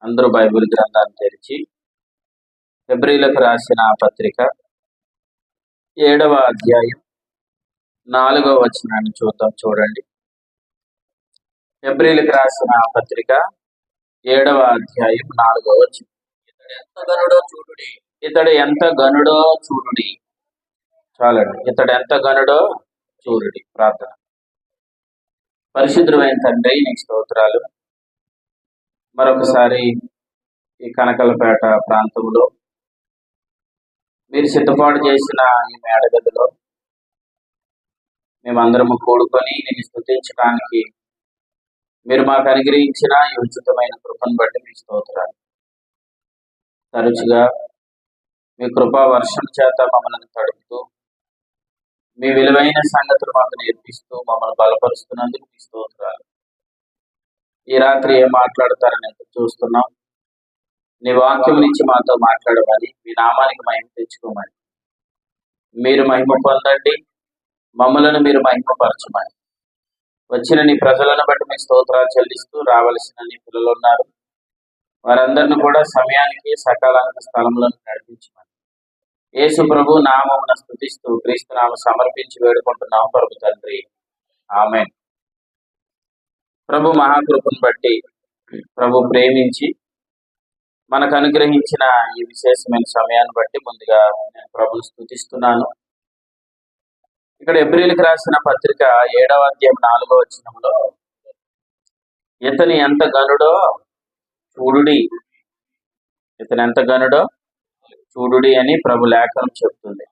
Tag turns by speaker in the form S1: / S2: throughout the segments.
S1: అందరూ బైబిల్ గ్రంథాన్ని తెరిచి హెబ్రీలకు రాసిన పత్రిక 7వ అధ్యాయం 4వ వచనాన్ని చూద్దాం. చూడండి, హెబ్రీలకు రాసిన పత్రిక 7వ అధ్యాయం 4వ వచనం. ఇతడు ఎంత గనుడో చూడుడి. చాలండి, ఇతడు ఎంత గనుడో చూడుడి. ప్రార్థన. పరిశుద్ధమైన తండ్రి, నీకు స్తోత్రాలు. మరొకసారి ఈ కనకలపేట ప్రాంతంలో మీరు సిద్ధపాటు చేసిన ఈ మేడగదిలో మేమందరము కూడుకొని నేను స్తుతించడానికి మీరు మాకు అనుగ్రహించిన ఈ ఉచితమైన కృపను బట్టి మీ స్తోత్రాలు. తరచుగా మీ కృపా వర్షం చేత మమ్మల్ని తడుపుతూ మీ విలువైన సంగతులు మాకు నేర్పిస్తూ మమ్మల్ని బలపరుస్తున్నందుకు మీ స్తోత్రాలు. ఈ రాత్రి ఏం మాట్లాడతారని చూస్తున్నాం. నీ వాక్యం నుంచి మాతో మాట్లాడమని, మీ నామానికి మహిమ తెచ్చుకోమని, మీరు మహిమ పొందండి, మమ్మలను మీరు మహిమపరచమని. వచ్చిన నీ ప్రజలను బట్టి మీ స్తోత్రాలు చెల్లిస్తూ రావలసిన నీ పిల్లలు ఉన్నారు, వారందరిని కూడా సమయానికి సకాలానికి స్థలంలో నడిపించమని యేసు ప్రభు నామమున స్తుతిస్తూ క్రీస్తు నామ సమర్పించి వేడుకుంటున్నాం ప్రభు తండ్రి, ఆమేన్. ప్రభు మహాకృపను బట్టి, ప్రభు ప్రేమించి మనకు అనుగ్రహించిన ఈ విశేషమైన సమయాన్ని బట్టి ముందుగా నేను ప్రభుని స్తుతిస్తున్నాను. ఇక్కడ హెబ్రీలకు రాసిన పత్రిక 7వ అధ్యాయం 4వ వచనంలో ఇతని ఎంత గనుడో చూడుడి, ఇతని ఎంత గనుడో చూడుడి అని ప్రభు లేఖనం చెప్తుంది.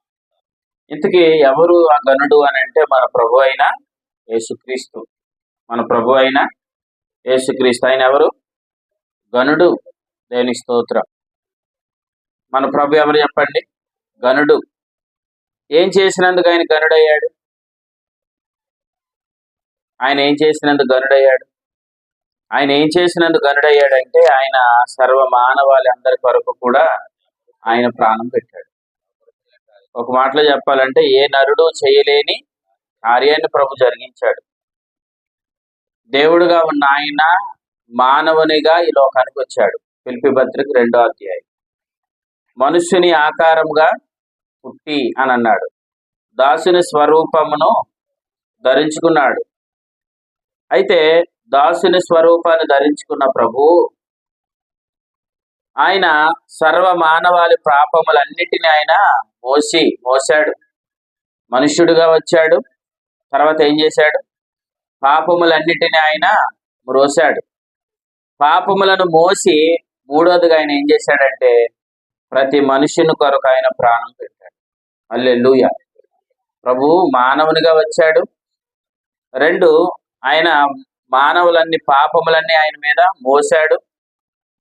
S1: ఇంతకీ ఎవరు ఆ గనుడు అని అంటే మన ప్రభు అయిన యేసుక్రీస్తు. మన ప్రభు అయిన యేసుక్రీస్తు. ఆయన ఎవరు? గనుడు. దేవుని స్తోత్రం. మన ప్రభు ఎవరు చెప్పండి? గనుడు. ఏం చేసినందుకు ఆయన గనుడయ్యాడు? ఆయన ఏం చేసినందుకు గనుడయ్యాడు? ఆయన ఏం చేసినందుకు గనుడయ్యాడంటే ఆయన సర్వ మానవాళి అందరి కొరకు కూడా ఆయన ప్రాణం పెట్టాడు. ఒక మాటలో చెప్పాలంటే ఏ నరుడు చేయలేని కార్యాన్ని ప్రభు జరిగించాడు. దేవుడుగా ఉన్న ఆయన మానవునిగా ఈ లోకానికి వచ్చాడు. ఫిలిప్పీ పత్రిక 2వ అధ్యాయం. మనుష్యుని ఆకారముగా పుట్టి అని అన్నాడు. దాసుని స్వరూపమును ధరించుకున్నాడు. అయితే దాసుని స్వరూపాన్ని ధరించుకున్న ప్రభు ఆయన సర్వ మానవాళి పాపములన్నిటిని ఆయన మోసాడు. మనుష్యుడిగా వచ్చాడు. తర్వాత ఏం చేశాడు? పాపములన్నిటిని ఆయన మ్రోసాడు. పాపములను మోసి మూడోదిగా ఆయన ఏం చేశాడంటే ప్రతి మనుషుని కొరకు ఆయన ప్రాణం పెట్టాడు. హల్లెలూయా. ప్రభు మానవునిగా వచ్చాడు. 2, ఆయన మానవులన్నీ పాపములన్నీ ఆయన మీద మోసాడు.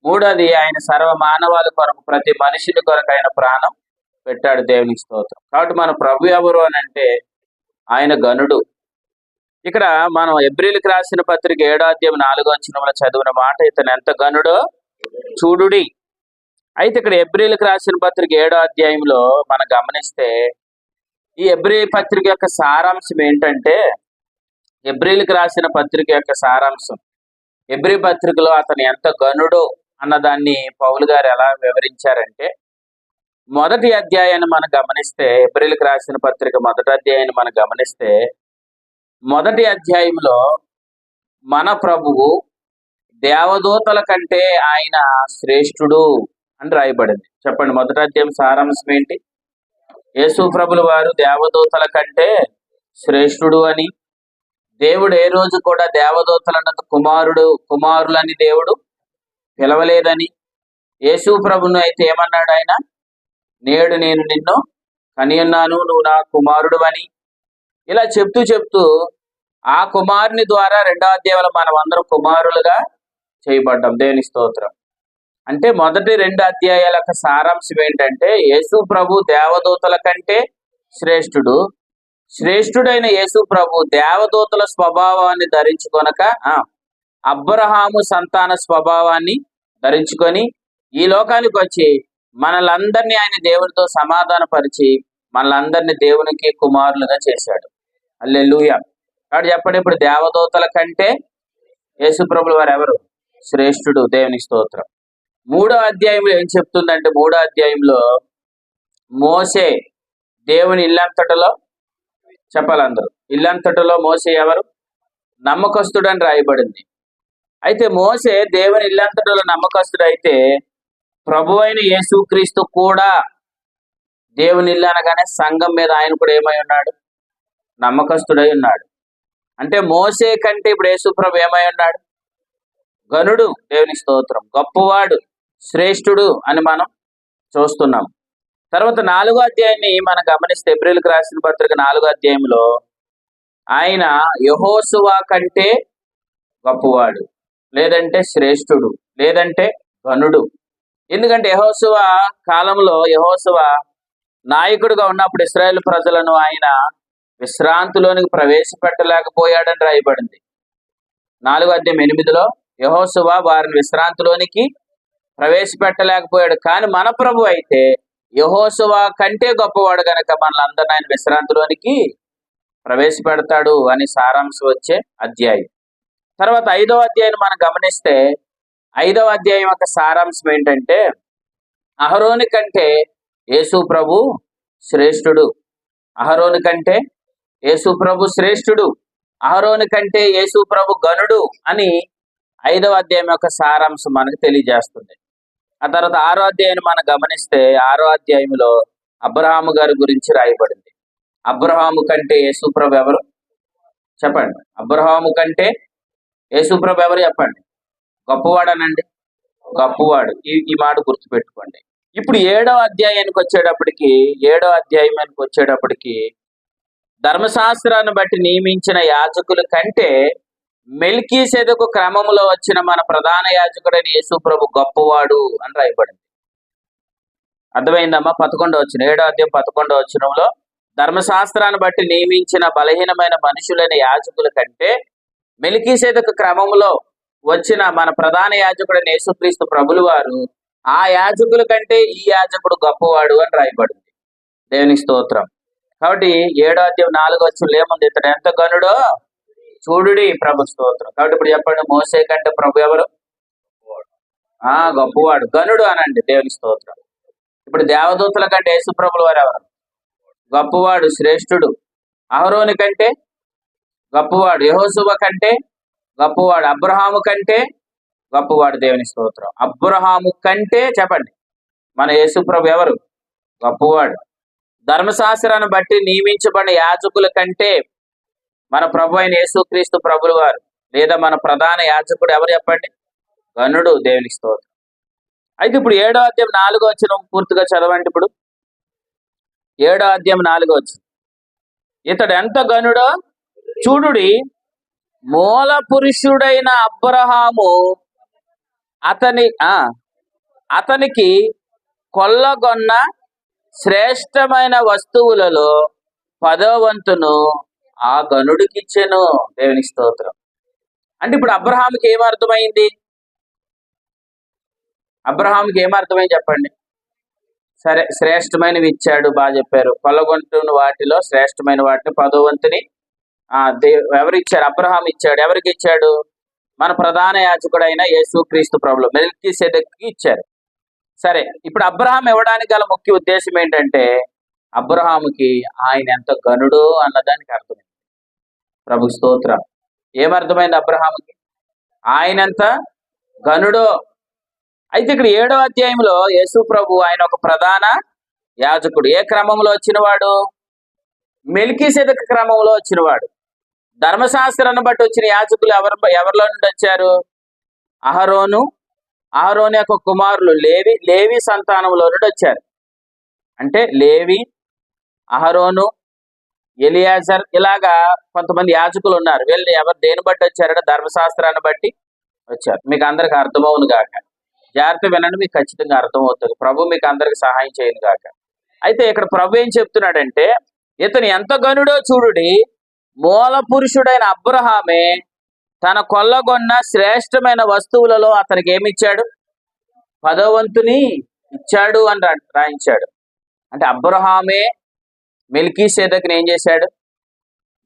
S1: 3, ఆయన సర్వ మానవాళి కొరకు ప్రతి మనిషిని కొరకు ఆయన ప్రాణం పెట్టాడు. దేవునికి స్తోత్రం. కాబట్టి మన ప్రభు ఎవరు అని అంటే ఆయన గనుడు. ఇక్కడ మనం హెబ్రీలకు రాసిన పత్రిక 7వ అధ్యాయం 4వ వచనంలో చదివిన మాట ఇతను ఎంత గనుడో చూడుడి. అయితే ఇక్కడ హెబ్రీలకు రాసిన పత్రిక 7వ అధ్యాయంలో మనం గమనిస్తే ఈ హెబ్రీ పత్రిక యొక్క సారాంశం ఏంటంటే, హెబ్రీలకు రాసిన పత్రిక యొక్క సారాంశం, హెబ్రీ పత్రికలో అతను ఎంత గనుడో అన్నదాన్ని పౌలు గారు ఎలా వివరించారంటే, మొదటి అధ్యాయాన్ని మనం గమనిస్తే, హెబ్రీలకు రాసిన పత్రిక మొదటి అధ్యాయాన్ని మనం గమనిస్తే, మొదటి అధ్యాయంలో మన ప్రభువు దేవదూతల కంటే ఆయన శ్రేష్ఠుడు అని రాయబడింది. చెప్పండి, మొదటి అధ్యాయం సారాంశం ఏంటి? యేసు ప్రభుల వారు దేవదూతల కంటే శ్రేష్ఠుడు అని, దేవుడు ఏ రోజు కూడా దేవదూతలన్నది కుమారులని దేవుడు పిలవలేదని, యేసు ప్రభును అయితే ఏమన్నాడు ఆయన? నేడు నేను నిన్ను కనియున్నాను, నువ్వు నా కుమారుడు అని. ఇలా చెప్తూ ఆ కుమారుని ద్వారా 2వ అధ్యాయంలో మనం అందరం కుమారులుగా చేయబడ్డాం. దేవుని స్తోత్రం. అంటే మొదటి 2 అధ్యాయాల యొక్క సారాంశం ఏంటంటే, యేసు ప్రభు దేవదూతల కంటే శ్రేష్ఠుడు. శ్రేష్ఠుడైన యేసు ప్రభు దేవదూతల స్వభావాన్ని ధరించుకొనక అబ్రహాము సంతాన స్వభావాన్ని ధరించుకొని ఈ లోకానికి వచ్చి మనలందరినీ ఆయన దేవునితో సమాధానపరిచి మనలందరినీ దేవునికి కుమారులుగా చేశాడు. హల్లెలూయా. కాబట్టి చెప్పండి, ఇప్పుడు దేవదూతల కంటే యేసు ప్రభుల వారు ఎవరు? శ్రేష్ఠుడు. దేవుని స్తోత్రం. మూడో అధ్యాయంలో ఏం చెప్తుందంటే, మూడో అధ్యాయంలో మోసే దేవుని ఇల్లంతటలో, చెప్పాలందరూ, ఇల్లంతటలో మోసే ఎవరు? నమ్మకస్తుడని రాయబడింది. అయితే మోసే దేవుని ఇల్లంతటలో నమ్మకస్తుడైతే ప్రభు అయిన యేసుక్రీస్తు కూడా దేవుని ఇల్లు అనగానే సంఘం మీద ఆయన కూడా ఏమై ఉన్నాడు? నమ్మకస్తుడై ఉన్నాడు. అంటే మోసే కంటే ఇప్పుడు యేసు ప్రభు ఏమై ఉన్నాడు? గనుడు, దేవుని స్తోత్రం, గొప్పవాడు, శ్రేష్ఠుడు అని మనం చూస్తున్నాం. తర్వాత 4వ అధ్యాయాన్ని మనం గమనిస్తే, ఏప్రిల్కి రాసిన పత్రిక 4వ అధ్యాయంలో ఆయన యెహోషువ కంటే గొప్పవాడు, లేదంటే శ్రేష్ఠుడు, లేదంటే గనుడు. ఎందుకంటే యెహోషువ కాలంలో యెహోషువ నాయకుడిగా ఉన్నప్పుడు ఇశ్రాయేలు ప్రజలను ఆయన విశ్రాంతిలోనికి ప్రవేశపెట్టలేకపోయాడని రాయబడింది. 4వ అధ్యాయం 8లో యెహోషువ వారిని విశ్రాంతిలోనికి ప్రవేశపెట్టలేకపోయాడు. కానీ మన ప్రభు అయితే యెహోషువ కంటే గొప్పవాడు గనక మనలందరినీ ఆయన విశ్రాంతిలోనికి ప్రవేశపెడతాడు అని సారాంశం వచ్చే అధ్యాయం. తర్వాత 5వ అధ్యాయం మనం గమనిస్తే, 5వ అధ్యాయం యొక్క సారాంశం ఏంటంటే, అహరోను కంటే యేసు ప్రభు శ్రేష్ఠుడు, అహరోను కంటే యేసు ప్రభు శ్రేష్ఠుడు, అహరోను కంటే యేసు ప్రభు గనుడు అని 5వ అధ్యాయం యొక్క సారాంశం మనకు తెలియజేస్తుంది. ఆ తర్వాత 6వ అధ్యాయం మనం గమనిస్తే, 6వ అధ్యాయంలో అబ్రహాము గారి గురించి రాయబడింది. అబ్రహాము కంటే యేసు ప్రభు ఎవరు? చెప్పండి. అబ్రహాము కంటే యేసు ప్రభు ఎవరు? చెప్పండి. గొప్పవాడనండి, గొప్పవాడు. ఈ మాట గుర్తుపెట్టుకోండి. ఇప్పుడు 7వ అధ్యాయానికి వచ్చేటప్పటికి ధర్మశాస్త్రాన్ని బట్టి నియమించిన యాజకుల కంటే మెల్కీసెదెకు క్రమంలో వచ్చిన మన ప్రధాన యాజకుడైన యేసు ప్రభు గొప్పవాడు అని రాయబడింది. అర్థమైందమ్మా? 11వ వచనం, 7వ అధ్యాయం 11వ వచనంలో ధర్మశాస్త్రాన్ని బట్టి నియమించిన బలహీనమైన మనుషులైన యాజకుల కంటే మెల్కీసెదెకు క్రమంలో వచ్చిన మన ప్రధాన యాజకుడైన యేసుక్రీస్తు ప్రభులు వారు ఆ యాజకుల కంటే ఈ యాజకుడు గొప్పవాడు అని రాయబడింది. దేవునికి స్తోత్రం. కాబట్టి 7వ అధ్యాయం 4వ వచనంలో ఏముంది? ఇతడు ఎంత గనుడో చూడుడి, ప్రభు స్తోత్రం. కాబట్టి ఇప్పుడు చెప్పండి, మోసే కంటే ప్రభు ఎవరు? గొప్పవాడు, గనుడు అనండి. దేవునికి స్తోత్రం. ఇప్పుడు దేవదూతల కంటే యేసు ప్రభుల వారు ఎవరు? గొప్పవాడు, శ్రేష్ఠుడు. అహరోను కంటే గొప్పవాడు, యెహోషువ కంటే గొప్పవాడు, అబ్రహాము కంటే గొప్పవాడు. దేవుని స్తోత్రం. అబ్రహాము కంటే, చెప్పండి, మన యేసు ప్రభు ఎవరు? గొప్పవాడు. ధర్మశాస్త్రాన్ని బట్టి నియమించబడిన యాజకుల కంటే మన ప్రభు అయిన యేసుక్రీస్తు ప్రభులు వారు, లేదా మన ప్రధాన యాజకుడు ఎవరు? చెప్పండి, గనుడు. దేవునికి స్తోత్రం. అయితే ఇప్పుడు 7వ అధ్యాయం 4వ వచనం పూర్తిగా చదవండి. ఇప్పుడు 7వ అధ్యాయం 4వ వచనం, ఇతడు ఎంత గనుడో చూడుడి, మూల పురుషుడైన అబ్రహాము అతనికి కొల్లగొన్న శ్రేష్టమైన వస్తువులలో 10వ వంతును ఆ గనుడికిచ్చెను. దేవునికి స్తోత్రం. అంటే ఇప్పుడు అబ్రహాముకి ఏమర్థమైంది? అబ్రహాముకి ఏమర్థమైంది చెప్పండి. సరే, శ్రేష్టమైనవి ఇచ్చాడు, బాగా చెప్పారు. కొల్లగొంటున్న వాటిలో శ్రేష్టమైన వాటిని 10వ వంతుని ఎవరిచ్చారు? అబ్రహాం ఇచ్చాడు. ఎవరికి ఇచ్చాడు? మన ప్రధాన యాజకుడైన యేసుక్రీస్తు ప్రభులు మెల్కీసెదెకుకి ఇచ్చారు. సరే, ఇప్పుడు అబ్రహాం ఇవ్వడానికి గల ముఖ్య ఉద్దేశం ఏంటంటే, అబ్రహాముకి ఆయన ఎంత గనుడో అన్నదానికి అర్థమైంది. ప్రభు స్తోత్రం. ఏమర్థమైంది అబ్రహాముకి? ఆయన ఎంత గనుడో. అయితే ఇక్కడ 7వ అధ్యాయంలో యేసు ప్రభు ఆయన ఒక ప్రధాన యాజకుడు. ఏ క్రమంలో వచ్చినవాడు? మెల్కీసెదెకు క్రమంలో వచ్చినవాడు. ధర్మశాస్త్రాన్ని బట్టి వచ్చిన యాజకులు ఎవరిలో నుండి వచ్చారు? అహరోను యొక్క కుమారులు లేవి సంతానంలో నుండి వచ్చారు. అంటే లేవి, అహరోను, ఎలియాజర్, ఇలాగా కొంతమంది యాజకులు ఉన్నారు. వీళ్ళు ఎవరు దేని బట్టి వచ్చారంటే ధర్మశాస్త్రాన్ని బట్టి వచ్చారు. మీకు అందరికి అర్థమవును గాక. జాగ్రత్త వినండి, మీకు ఖచ్చితంగా అర్థమవుతుంది. ప్రభు మీకు అందరికి సహాయం చేయను గాక. అయితే ఇక్కడ ప్రభు ఏం చెప్తున్నాడంటే, ఇతను ఎంత గనుడో చూడుడి, మూల పురుషుడైన అబ్రహామే తన కొల్లగొన్న శ్రేష్టమైన వస్తువులలో అతనికి ఏమిచ్చాడు? 10వ వంతుని ఇచ్చాడు అని రాయించాడు. అంటే అబ్రహామే మెల్కీసెదెకుని ఏం చేశాడు?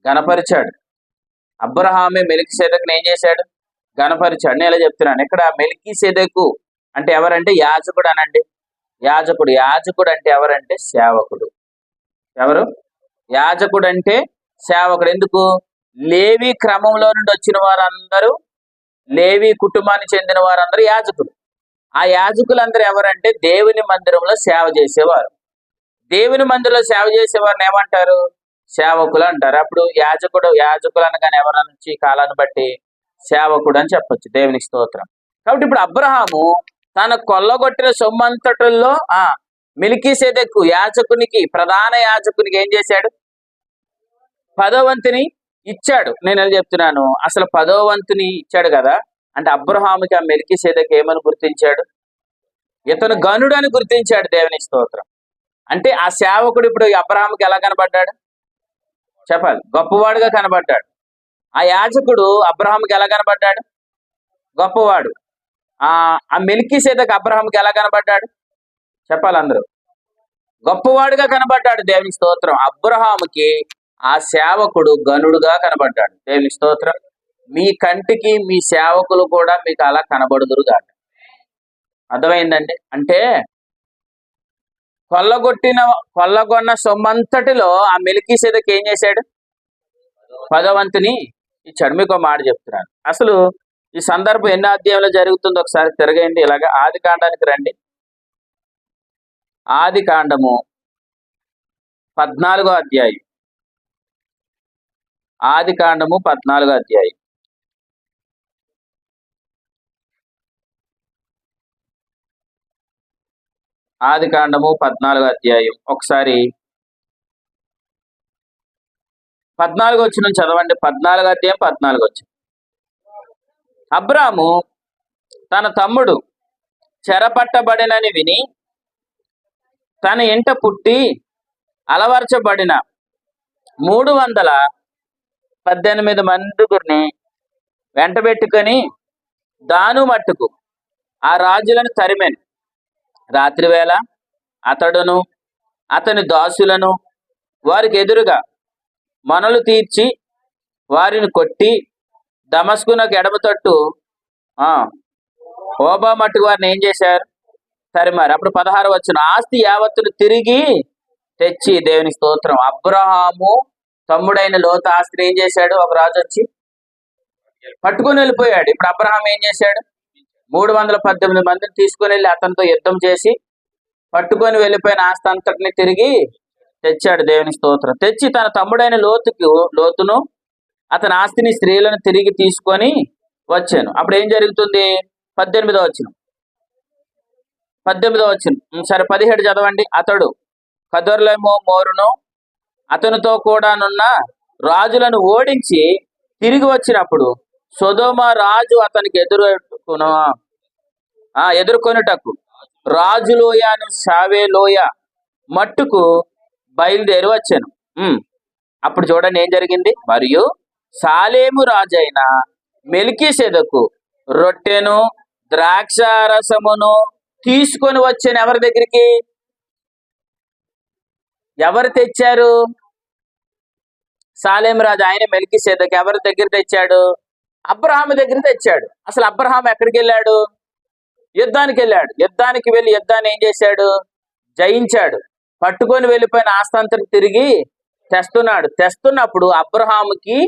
S1: గణపరిచాడు. అబ్రహామే మెల్కీసెదెకుని ఏం చేశాడు? గణపరిచాడు. నేను ఇలా చెప్తున్నాను. ఇక్కడ మెల్కీసెదెకు అంటే ఎవరంటే యాజకుడు అనండి. యాజకుడు. యాజకుడు అంటే ఎవరంటే సేవకుడు. ఎవరు? యాజకుడు అంటే సేవకుడు. ఎందుకు? లేవి క్రమంలో నుండి వచ్చిన వారందరూ, లేవి కుటుంబానికి చెందిన వారందరూ యాజకులు. ఆ యాజకులందరూ ఎవరంటే దేవుని మందిరంలో సేవ చేసేవారు. దేవుని మందిరంలో సేవ చేసేవారిని ఏమంటారు? సేవకులు అంటారు. అప్పుడు యాజకులు అనగానే ఎవరి నుంచి కాలాన్ని బట్టి సేవకుడు అని చెప్పొచ్చు. దేవునికి స్తోత్రం. కాబట్టి ఇప్పుడు అబ్రహాము తన కొల్లగొట్టిన సొమ్మంతటిలో మెల్కీసెదెకు యాజకునికి, ప్రధాన యాజకునికి ఏం చేశాడు? 10వ వంతుని ఇచ్చాడు. నేను ఎలా చెప్తున్నాను, అసలు 10వ వంతుని ఇచ్చాడు కదా. అంటే అబ్రహాముకి ఆ మెల్కీసెదెకు ఏమని గుర్తించాడు? ఇతను గనుడు అని గుర్తించాడు. దేవుని స్తోత్రం. అంటే ఆ సేవకుడు ఇప్పుడు అబ్రహాముకి ఎలా కనబడ్డాడు చెప్పాలి? గొప్పవాడుగా కనబడ్డాడు. ఆ యాజకుడు అబ్రహాముకి ఎలా కనబడ్డాడు? గొప్పవాడు. ఆ మెల్కీసెదెకు అబ్రహాముకి ఎలా కనబడ్డాడు చెప్పాలి అందరూ? గొప్పవాడుగా కనబడ్డాడు. దేవుని స్తోత్రం. అబ్రహాముకి ఆ సేవకుడు గనుడుగా కనబడ్డాడు. దేవుని స్తోత్రం. మీ కంటికి మీ సేవకులు కూడా మీకు అలా కనబడుదురుగా. అర్థమైందండి? అంటే కొల్లగొన్న సొమ్మంతటిలో ఆ మెల్కీసెదెకు ఏం చేశాడు? 10వ వంతుని ఇచ్చాడు. మీకు మాట చెప్తున్నాను. అసలు ఈ సందర్భం ఎన్ని అధ్యాయంలో జరుగుతుందో ఒకసారి తిరగండి. ఇలాగా ఆది కాండానికి రండి. ఆది కాండము 14వ అధ్యాయం. ఆది కాండము 14వ అధ్యాయం. ఆది కాండము 14వ అధ్యాయం. ఒకసారి 14వ వచనం చదవండి. 14వ అధ్యాయం 14వ వచనం. అబ్రాము తన తమ్ముడు చెరపట్టబడినని విని తన ఇంట పుట్టి అలవర్చబడిన 318 మందుగురిని వెంటబెట్టుకొని దాను మట్టుకు ఆ రాజులను తరిమెను. రాత్రివేళ అతడును అతని దాసులను వారికి ఎదురుగా మనలు తీర్చి వారిని కొట్టి దమస్కునకు ఎడమ తట్టు ఓబా మట్టుకు వారిని ఏం చేశారు? తరిమారు. అప్పుడు 16వ వచనం. ఆస్తి యావత్తును తిరిగి తెచ్చి, దేవుని స్తోత్రం, అబ్రహాము తమ్ముడైన లోతు ఆస్తిని ఏం చేశాడు? ఒక రాజు వచ్చి పట్టుకొని వెళ్ళిపోయాడు. ఇప్పుడు అబ్రహాం ఏం చేశాడు? 318 మందిని తీసుకొని వెళ్ళి అతనితో యుద్ధం చేసి పట్టుకొని వెళ్ళిపోయిన ఆస్తి అంతటిని తిరిగి తెచ్చాడు. దేవుని స్తోత్రం. తెచ్చి తన తమ్ముడైన లోతును అతని ఆస్తిని, స్త్రీలను తిరిగి తీసుకొని వచ్చాను. అప్పుడు ఏం జరుగుతుంది? 18వ వచనం. సరే 17 చదవండి. అతడు కదొర్లమోరును అతనితో కూడానున్న రాజులను ఓడించి తిరిగి వచ్చినప్పుడు సొదొమ రాజు అతనికి ఎదుర్కొనుటకు రాజులోయను షావే లోయ మట్టుకు బయలుదేరి వచ్చాను. అప్పుడు చూడండి ఏం జరిగింది. మరియు సాలేము రాజైన మెల్కీసెదెకు రొట్టెను ద్రాక్షారసమును తీసుకొని వచ్చాను. ఎవరి దగ్గరికి? ఎవరు తెచ్చారు? సాలేము రాజు ఆయన మెల్కీసెదెకు ఎవరి దగ్గర తెచ్చాడు? అబ్రహాము దగ్గర తెచ్చాడు. అసలు అబ్రహాం ఎక్కడికి వెళ్ళాడు? యుద్ధానికి వెళ్ళాడు. యుద్ధానికి వెళ్ళి యుద్ధాన్ని ఏం చేశాడు? జయించాడు. పట్టుకొని వెళ్ళిపోయిన ఆస్తంతరం తిరిగి తెస్తున్నప్పుడు అబ్రహాముకి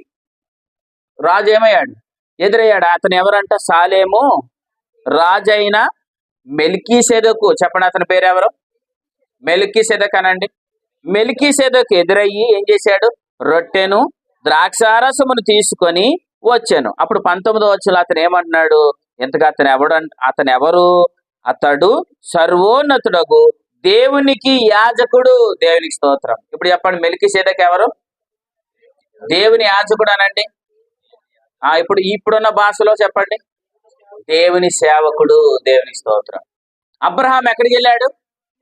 S1: రాజు ఏమయ్యాడు? ఎదురయ్యాడు. అతను ఎవరంట? సాలేము రాజైన మెల్కీసెదెకు. చెప్పండి, అతని పేరు ఎవరు? మెల్కీసెదెకు అనండి. మెల్కీసెదెకు ఎదురయ్యి ఏం చేశాడు? రొట్టెను ద్రాక్షారసమును తీసుకొని వచ్చాను. అప్పుడు 19వ వచనంలో అతను ఏమంటున్నాడు? ఎంతగా అతను ఎవరు? అతడు సర్వోన్నతుడగు దేవునికి యాజకుడు. దేవునికి స్తోత్రం. ఇప్పుడు చెప్పండి, మెల్కీసెదెకు ఎవరు? దేవుని యాజకుడు అనండి. ఇప్పుడున్న భాషలో చెప్పండి, దేవుని సేవకుడు. దేవుని స్తోత్రం. అబ్రహాం ఎక్కడికి వెళ్ళాడు?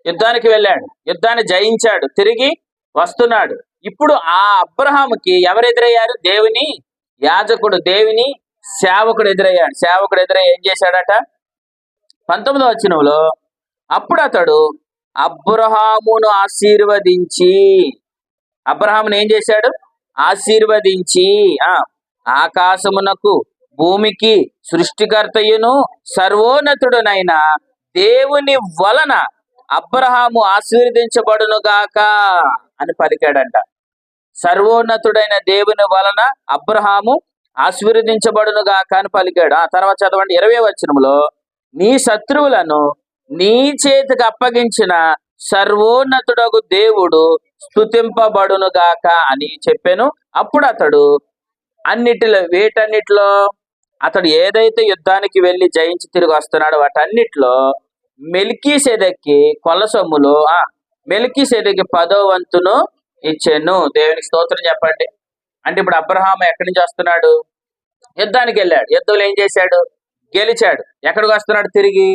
S1: యుద్ధానికి వెళ్ళాడు. యుద్ధాన్ని జయించాడు. తిరిగి వస్తున్నాడు. ఇప్పుడు ఆ అబ్రహాముకి ఎవరు ఎదురయ్యారు? దేవుని యాజకుడు, దేవుని సేవకుడు ఎదురయ్యాడు. సేవకుడు ఎదురయ్యి ఏం చేశాడట? 19వ వచనంలో అప్పుడు అతడు అబ్రహామును ఆశీర్వదించి, అబ్రహామును ఏం చేశాడు? ఆశీర్వదించి ఆకాశమునకు భూమికి సృష్టికర్తయును సర్వోన్నతుడునైన దేవుని వలన అబ్రహాము ఆశీర్వదించబడును గాక అని పలికాడంట. సర్వోన్నతుడైన దేవుని వలన అబ్రహాము ఆశీర్వదించబడును గాక అని పలికాడు. ఆ తర్వాత చదవండి 20వ వచనంలో, నీ శత్రువులను నీ చేతికి అప్పగించిన సర్వోన్నతుడగు దేవుడు స్తుతింపబడును గాక అని చెప్పాను. అప్పుడు అతడు వీటన్నిటిలో అతడు ఏదైతే యుద్ధానికి వెళ్ళి జయించి తిరిగి వస్తున్నాడో వాటన్నిటిలో మెల్కీసెదెక్కి కొల్ల సొమ్ములో మెల్కీసెదెక్కి 10వ వంతును ఇచ్చాను. దేవునికి స్తోత్రం చెప్పండి. అంటే ఇప్పుడు అబ్రహాము ఎక్కడి నుంచి వస్తున్నాడు? యుద్ధానికి వెళ్ళాడు. యుద్ధంలో ఏం చేశాడు? గెలిచాడు. ఎక్కడికి వస్తున్నాడు? తిరిగి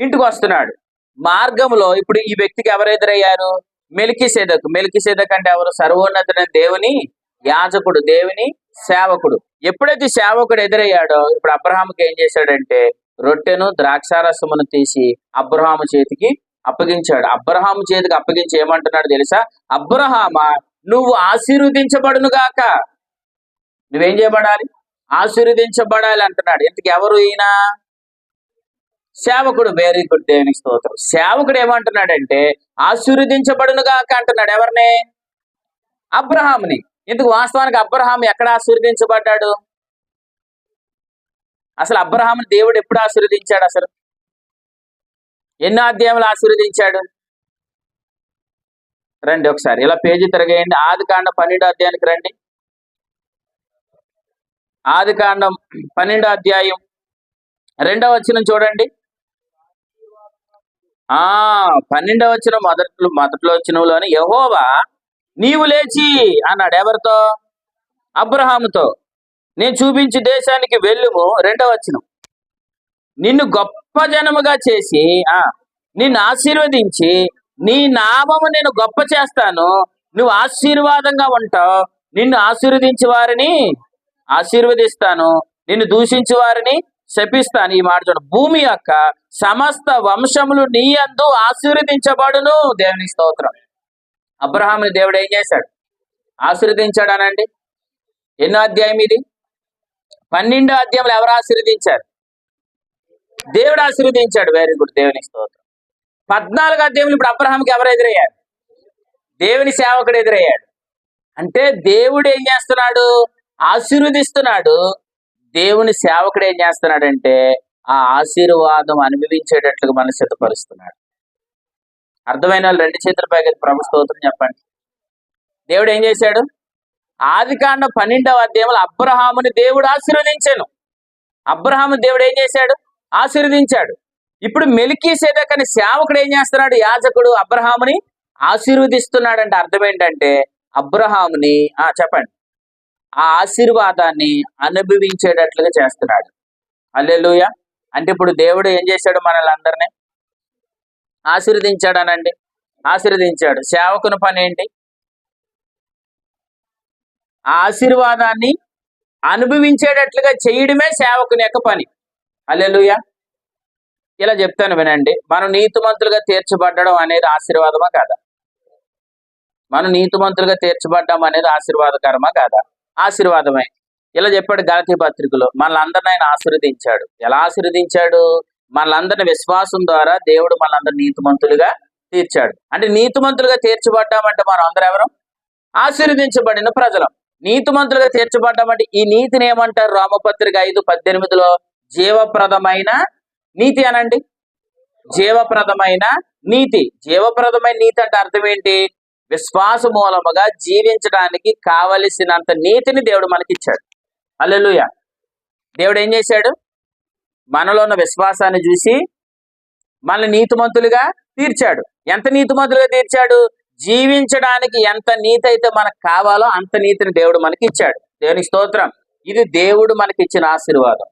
S1: ఇంటికి వస్తున్నాడు. మార్గంలో ఇప్పుడు ఈ వ్యక్తికి ఎవరు ఎదురయ్యారు? మెల్కీసెదెకు అంటే ఎవరు? సర్వోన్నతుడైన దేవుని యాజకుడు, దేవుని సేవకుడు. ఎప్పుడైతే సేవకుడు ఎదురయ్యాడో ఇప్పుడు అబ్రహాముకి ఏం చేశాడంటే రొట్టెను ద్రాక్షారసమును తీసి అబ్రహాము చేతికి అప్పగించాడు. అబ్రహాము చేతికి అప్పగించి ఏమంటున్నాడు తెలుసా? అబ్రహామా, నువ్వు ఆశీర్వదించబడును గాక. నువ్వేం చేయబడాలి? ఆశీర్వదించబడాలి అంటున్నాడు. ఇంతకు ఎవరు ఈయన? సేవకుడు. వెరీ గుడ్, దేవునికి స్తోత్రం. సేవకుడు ఏమంటున్నాడంటే ఆశీర్వదించబడును గాక అంటున్నాడు. ఎవరిని? అబ్రహాముని. ఇందుకు వాస్తవానికి అబ్రహాము ఎక్కడ ఆశీర్వదించబడ్డాడు? అసలు అబ్రహాముని దేవుడు ఎప్పుడు ఆశీర్వదించాడు? అసలు ఎన్నో అధ్యాయములు ఆశీర్వదించాడు? రండి ఒకసారి ఇలా పేజీ తిరగేయండి. ఆదికాండం 12వ అధ్యాయానికి రండి. ఆదికాండం 12వ అధ్యాయం 2వ వచనం చూడండి. 12వ వచనం మొదట్లో వచనంలోని యెహోవా నీవు లేచి అన్నాడు. ఎవరితో? అబ్రహాముతో. నేను చూపించి దేశానికి వెళ్ళుము. 2వ వచనం, నిన్ను గొప్ప జనముగా చేసి నిన్ను ఆశీర్వదించి నీ నామము నేను గొప్ప చేస్తాను. నువ్వు ఆశీర్వాదంగా ఉంటావు. నిన్ను ఆశీర్వదించి వారిని ఆశీర్వదిస్తాను, నిన్ను దూషించి వారిని శపిస్తాను. ఈ మాట చూడండి. భూమి యొక్క సమస్త వంశములు నీ యందు ఆశీర్వదించబడును. దేవునికి స్తోత్రం. అబ్రహాముని దేవుడు ఏం చేశాడు? ఆశీర్వదించాడు అనండి. ఎన్నో అధ్యాయం ఇది? 12వ అధ్యాయంలో ఎవరు ఆశీర్వదించారు? దేవుడు ఆశీర్వదించాడు. వెరీ గుడ్, దేవునికి స్తోత్రం. 14వ అధ్యాయంలో ఇప్పుడు అబ్రహాంకి ఎవరు ఎదురయ్యారు? దేవుని సేవకుడు ఎదురయ్యాడు. అంటే దేవుడు ఏం చేస్తున్నాడు? ఆశీర్వదిస్తున్నాడు. దేవుని సేవకుడు ఏం చేస్తున్నాడంటే ఆ ఆశీర్వాదం అనుభవించేటట్లుగా మనం సిద్ధపరుస్తున్నాడు. అర్థమైన వాళ్ళు 2 చేతుల పైకి ప్రభు స్తోత్రం చెప్పండి. దేవుడు ఏం చేశాడు? ఆదికాండం 12వ అధ్యాయంలో అబ్రహాముని దేవుడు ఆశీర్వదించాను. అబ్రహాము దేవుడు ఏం చేశాడు? ఆశీర్వదించాడు. ఇప్పుడు మెల్కీసెదెకు అనే సేవకుడు ఏం చేస్తున్నాడు? యాజకుడు అబ్రహాముని ఆశీర్వదిస్తున్నాడు. అంటే అర్థం ఏంటంటే అబ్రహాముని చెప్పండి ఆ ఆశీర్వాదాన్ని అనుభవించేటట్లుగా చేస్తున్నాడు. హల్లెలూయా. అంటే ఇప్పుడు దేవుడు ఏం చేశాడు? మనల్ని అందరినీ ఆశీర్వదించాడు అనండి. ఆశీర్వదించాడు. సేవకుని పని ఏంటి? ఆ ఆశీర్వాదాన్ని అనుభవించేటట్లుగా చేయడమే సేవకుని యొక్క పని. హల్లెలూయా. ఇలా చెప్తాను వినండి. మనం నీతిమంతులుగా తీర్చబడ్డం అనేది ఆశీర్వాదమా కాదా? మనం నీతిమంతులుగా తీర్చబడ్డం అనేది ఆశీర్వాదకరమా కాదా? ఆశీర్వాదమే. ఇలా చెప్పాడు గలతీ పత్రికలో. మనలందరిని ఆయన ఆశీర్వదించాడు. ఎలా ఆశీర్వదించాడు? మనలందరిని విశ్వాసం ద్వారా దేవుడు మనందరిని నీతిమంతులుగా తీర్చాడు. అంటే నీతిమంతులుగా తీర్చబడ్డామంటే మనం అందరూ ఎవరు? ఆశీర్వదించబడిన ప్రజలం. నీతిమంతులుగా తీర్చబడ్డామంటే ఈ నీతిని ఏమంటారు? రోమపత్రిక 5:18 జీవప్రదమైన నీతి అనండి. జీవప్రదమైన నీతి. జీవప్రదమైన నీతి అంటే అర్థం ఏంటి? విశ్వాస మూలముగా జీవించడానికి కావలసినంత నీతిని దేవుడు మనకిచ్చాడు. హల్లెలూయా. దేవుడు ఏం చేశాడు? మనలో ఉన్న విశ్వాసాన్ని చూసి మనల్ని నీతిమంతులుగా తీర్చాడు. ఎంత నీతిమంతులుగా తీర్చాడు? జీవించడానికి ఎంత నీతి అయితే మనకు కావాలో అంత నీతిని దేవుడు మనకి ఇచ్చాడు. దేవునికి స్తోత్రం. ఇది దేవుడు మనకి ఇచ్చిన ఆశీర్వాదం.